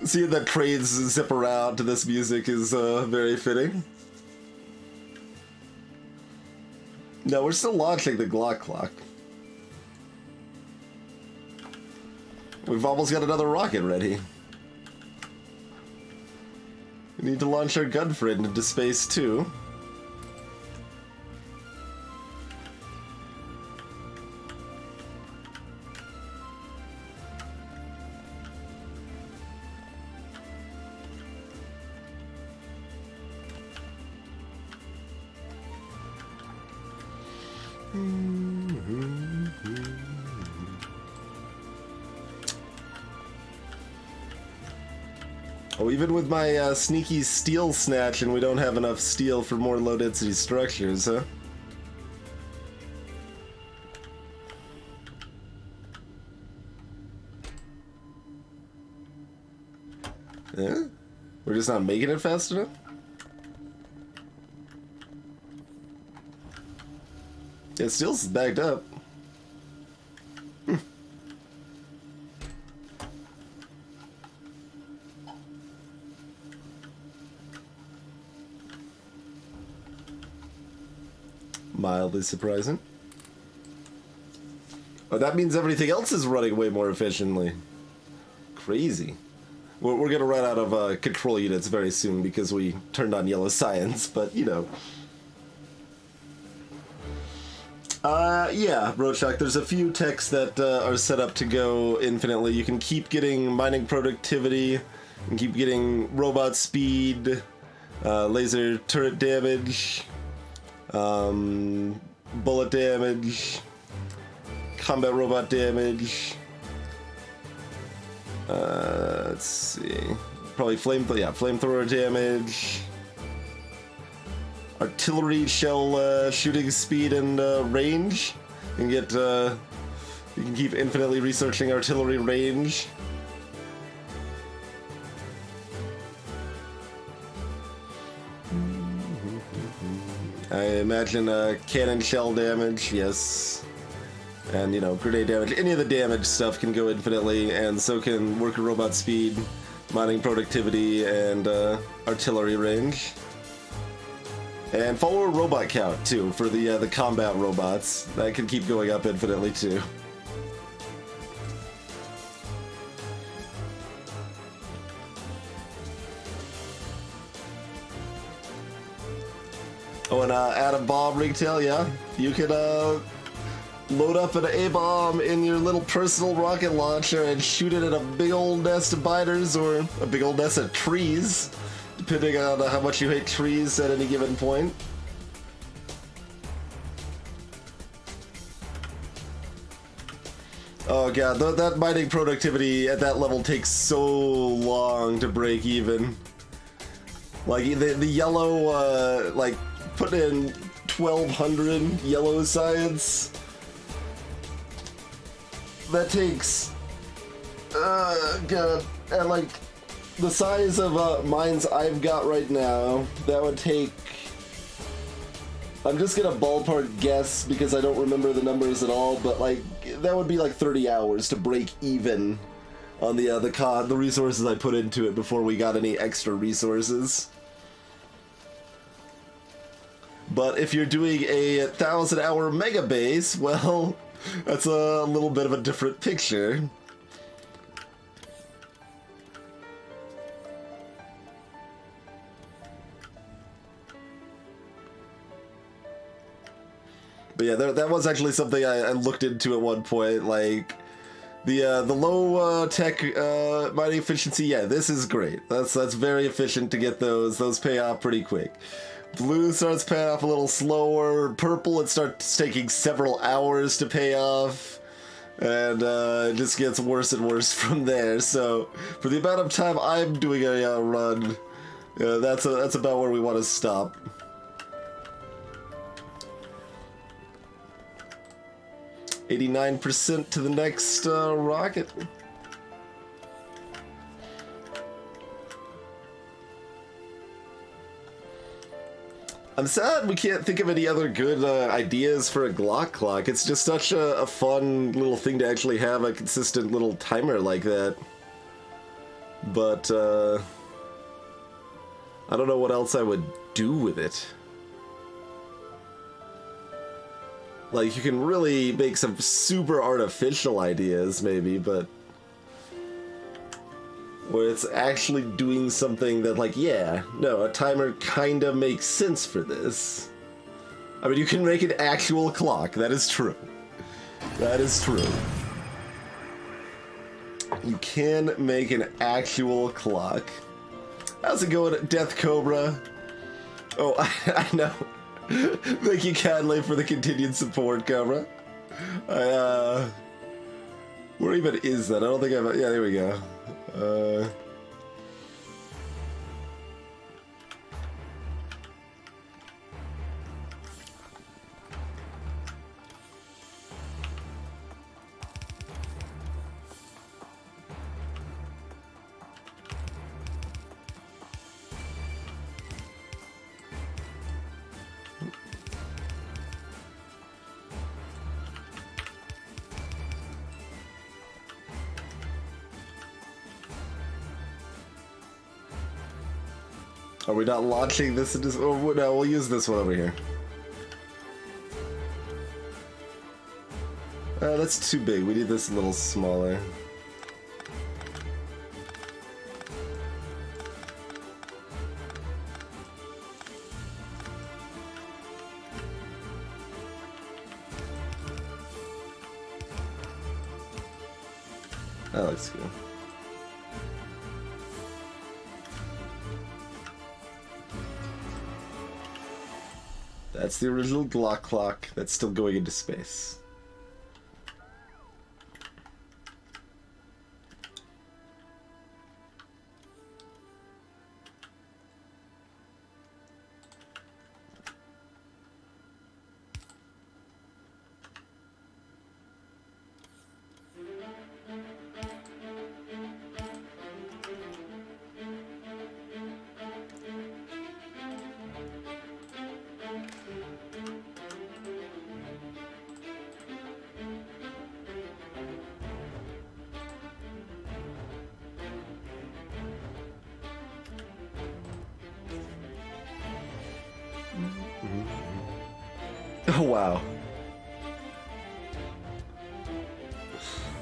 seeing that trains zip around to this music is very fitting. No, we're still launching the Glock clock. We've almost got another rocket ready. We need to launch our gun friend into space too. Oh, even with my sneaky steel snatch, and we don't have enough steel for more low-density structures, huh? Yeah? We're just not making it fast enough? Yeah, steel's backed up. Mildly surprising. Oh, that means everything else is running way more efficiently. Crazy. We're gonna run out of control units very soon because we turned on yellow science, but you know. Yeah, Roachak, there's a few techs that are set up to go infinitely. You can keep getting mining productivity, you can keep getting robot speed, laser turret damage, bullet damage, combat robot damage. Let's see. Probably flamethrower damage. Artillery shell shooting speed and range. You can get you can keep infinitely researching artillery range. I imagine cannon shell damage, yes. And, you know, grenade damage. Any of the damage stuff can go infinitely, and so can worker robot speed, mining productivity, and artillery range. And follower robot count, too, for the combat robots. That can keep going up infinitely, too. Oh, and atom bomb ringtail, yeah. You can load up an A-bomb in your little personal rocket launcher and shoot it at a big old nest of biters or a big old nest of trees, depending on how much you hate trees at any given point. Oh god, that mining productivity at that level takes so long to break even. Like the yellow, like put in 1200 yellow science. That takes, God, and like the size of mines I've got right now, that would take. I'm just gonna ballpark guess because I don't remember the numbers at all, but like that would be like 30 hours to break even on the resources I put into it before we got any extra resources. But if you're doing a 1,000-hour mega base, well, that's a little bit of a different picture. But yeah, that was actually something I looked into at one point. Like the low tech mining efficiency. Yeah, this is great. That's very efficient to get those. Those pay off pretty quick. Blue starts paying off a little slower. Purple, it starts taking several hours to pay off. And it just gets worse and worse from there. So for the amount of time I'm doing a run, that's about where we want to stop. 89% to the next rocket. I'm sad we can't think of any other good ideas for a Glock clock. It's just such a fun little thing to actually have a consistent little timer like that. But I don't know what else I would do with it. Like, you can really make some super artificial ideas, maybe, but where it's actually doing something that, like, yeah, no, a timer kind of makes sense for this. I mean, you can make an actual clock, that is true. That is true. You can make an actual clock. How's it going, Death Cobra? Oh, I know. Thank you, Cadley, for the continued support, Cobra. Where even is that? I don't think I've... Yeah, there we go. Are we not launching this? Oh, no, we'll use this one over here. That's too big. We need this a little smaller. That looks good. That's the original Glock clock that's still going into space. Oh, wow.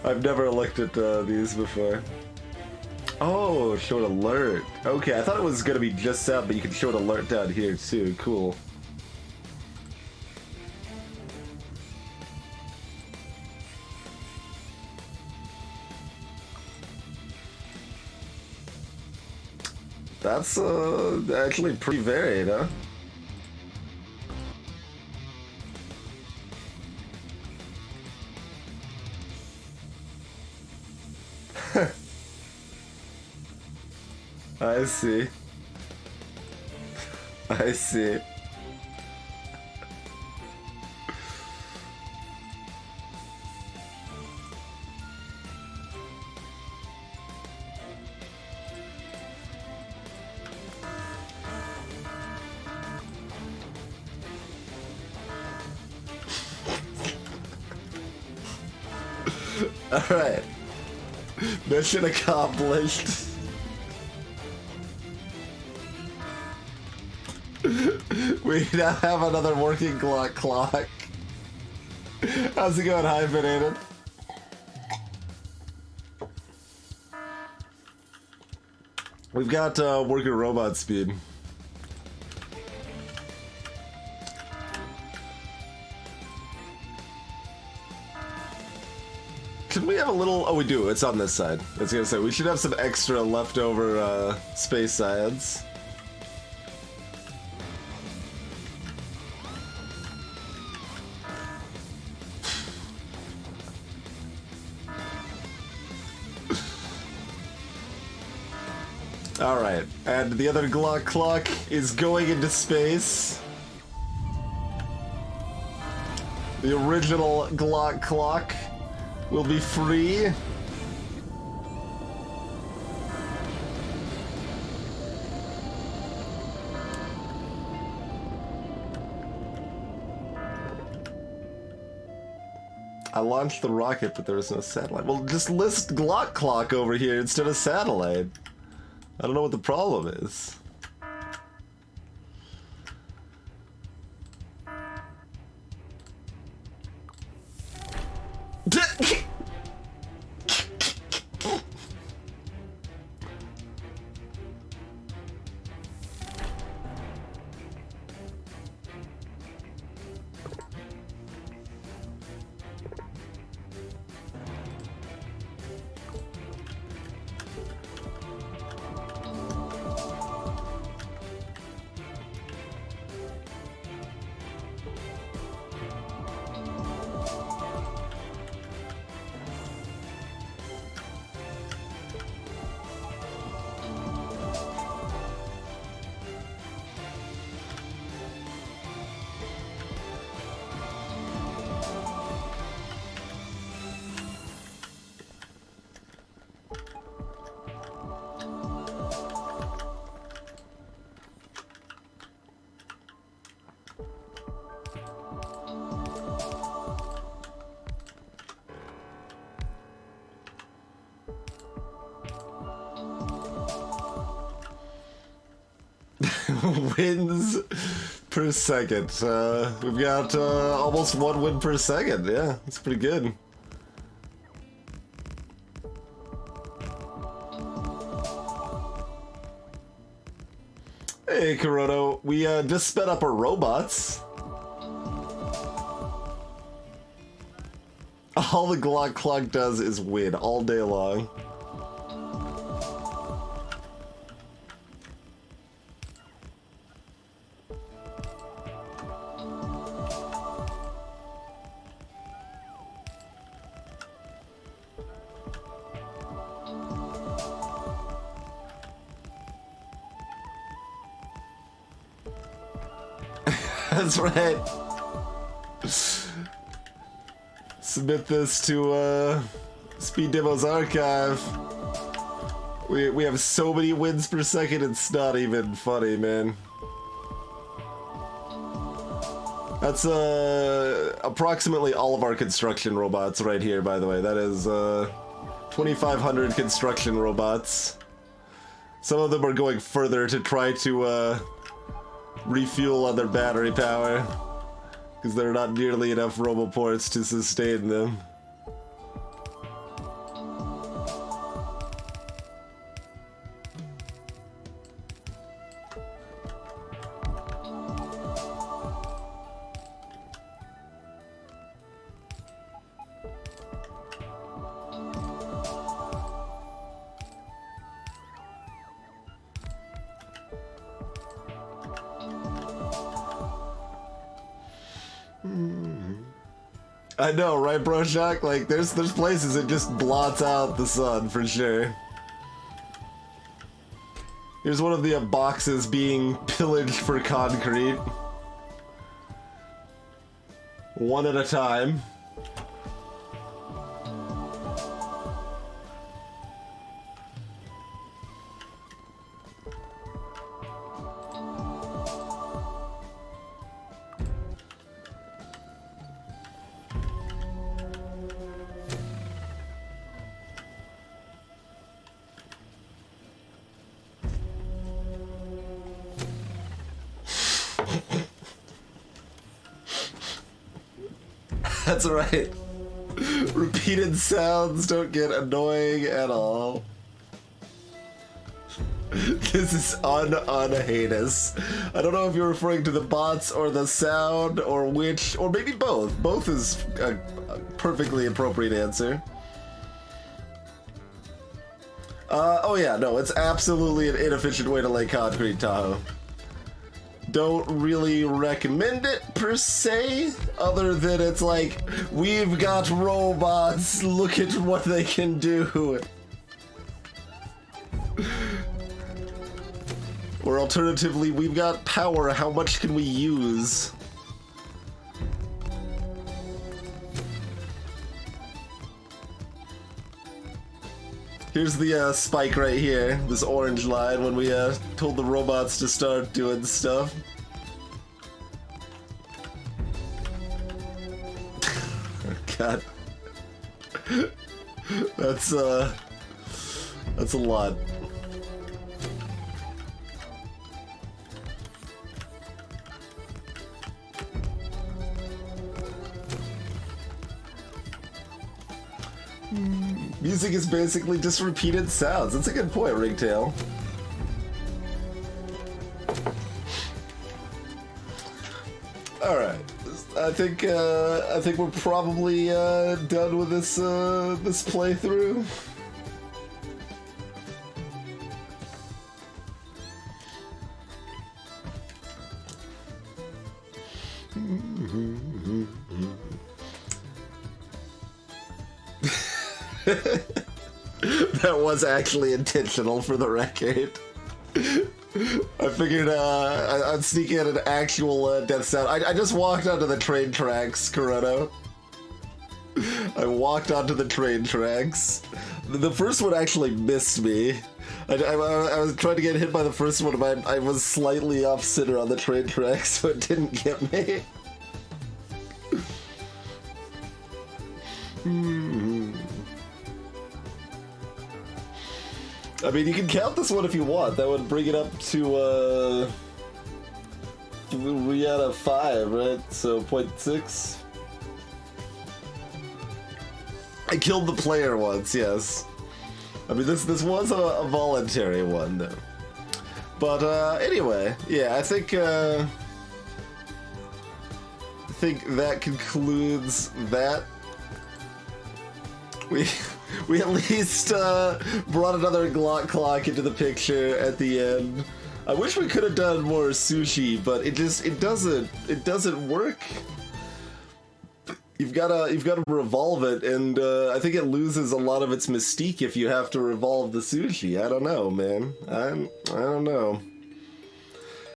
I've never looked at these before. Oh, show an alert. Okay, I thought it was going to be just out, but you can show an alert down here too. Cool. That's actually pretty varied, huh? I see. I see. Alright. Mission accomplished. We now have another working clock. How's it going, Hyphenated? We've got worker robot speed. Can we have a little... Oh, we do. It's on this side. I was gonna say, we should have some extra leftover space science. Alright, and the other Glock clock is going into space. The original Glock clock will be free. I launched the rocket, but there was no satellite. Well, just list Glock clock over here instead of satellite. I don't know what the problem is. Wins per second. We've got almost 1 win per second. Yeah, that's pretty good. Hey, Kuroto. We just sped up our robots. All the Glock clock does is win all day long. That's right. Submit this to Speed Demo's archive. We have so many wins per second, it's not even funny, man. That's approximately all of our construction robots right here, by the way. That is 2,500 construction robots. Some of them are going further to try to refuel on their battery power, because there are not nearly enough roboports to sustain them. I know, right, bro, Shock? Like, there's places it just blots out the sun, for sure. Here's one of the boxes being pillaged for concrete. One at a time. That's right. Repeated sounds don't get annoying at all. This is heinous. I don't know if you're referring to the bots or the sound or which, or maybe both. Both is a perfectly appropriate answer. Oh yeah, no, it's absolutely an inefficient way to lay concrete, Tahoe. Don't really recommend it per se, other than it's like, we've got robots, look at what they can do. Or alternatively, we've got power, how much can we use? Here's the spike right here, this orange line, when we told the robots to start doing stuff. God. That's a lot. Music is basically just repeated sounds. That's a good point, Ringtail. All right, I think we're probably done with this this playthrough. That was actually intentional, for the record. I figured I'd sneak in an actual death sound. I just walked onto the train tracks, Corona. I walked onto the train tracks. The first one actually missed me. I was trying to get hit by the first one, but I was slightly off center on the train tracks, so it didn't get me. I mean, you can count this one if you want. That would bring it up to 3 out of 5, right? So 0.6. I killed the player once, yes. I mean, this was a voluntary one, though. But anyway, yeah, I think that concludes that. We at least brought another Glock clock into the picture at the end. I wish we could have done more sushi, but it doesn't work. You've gotta revolve it, and I think it loses a lot of its mystique if you have to revolve the sushi. I don't know, man. I don't know.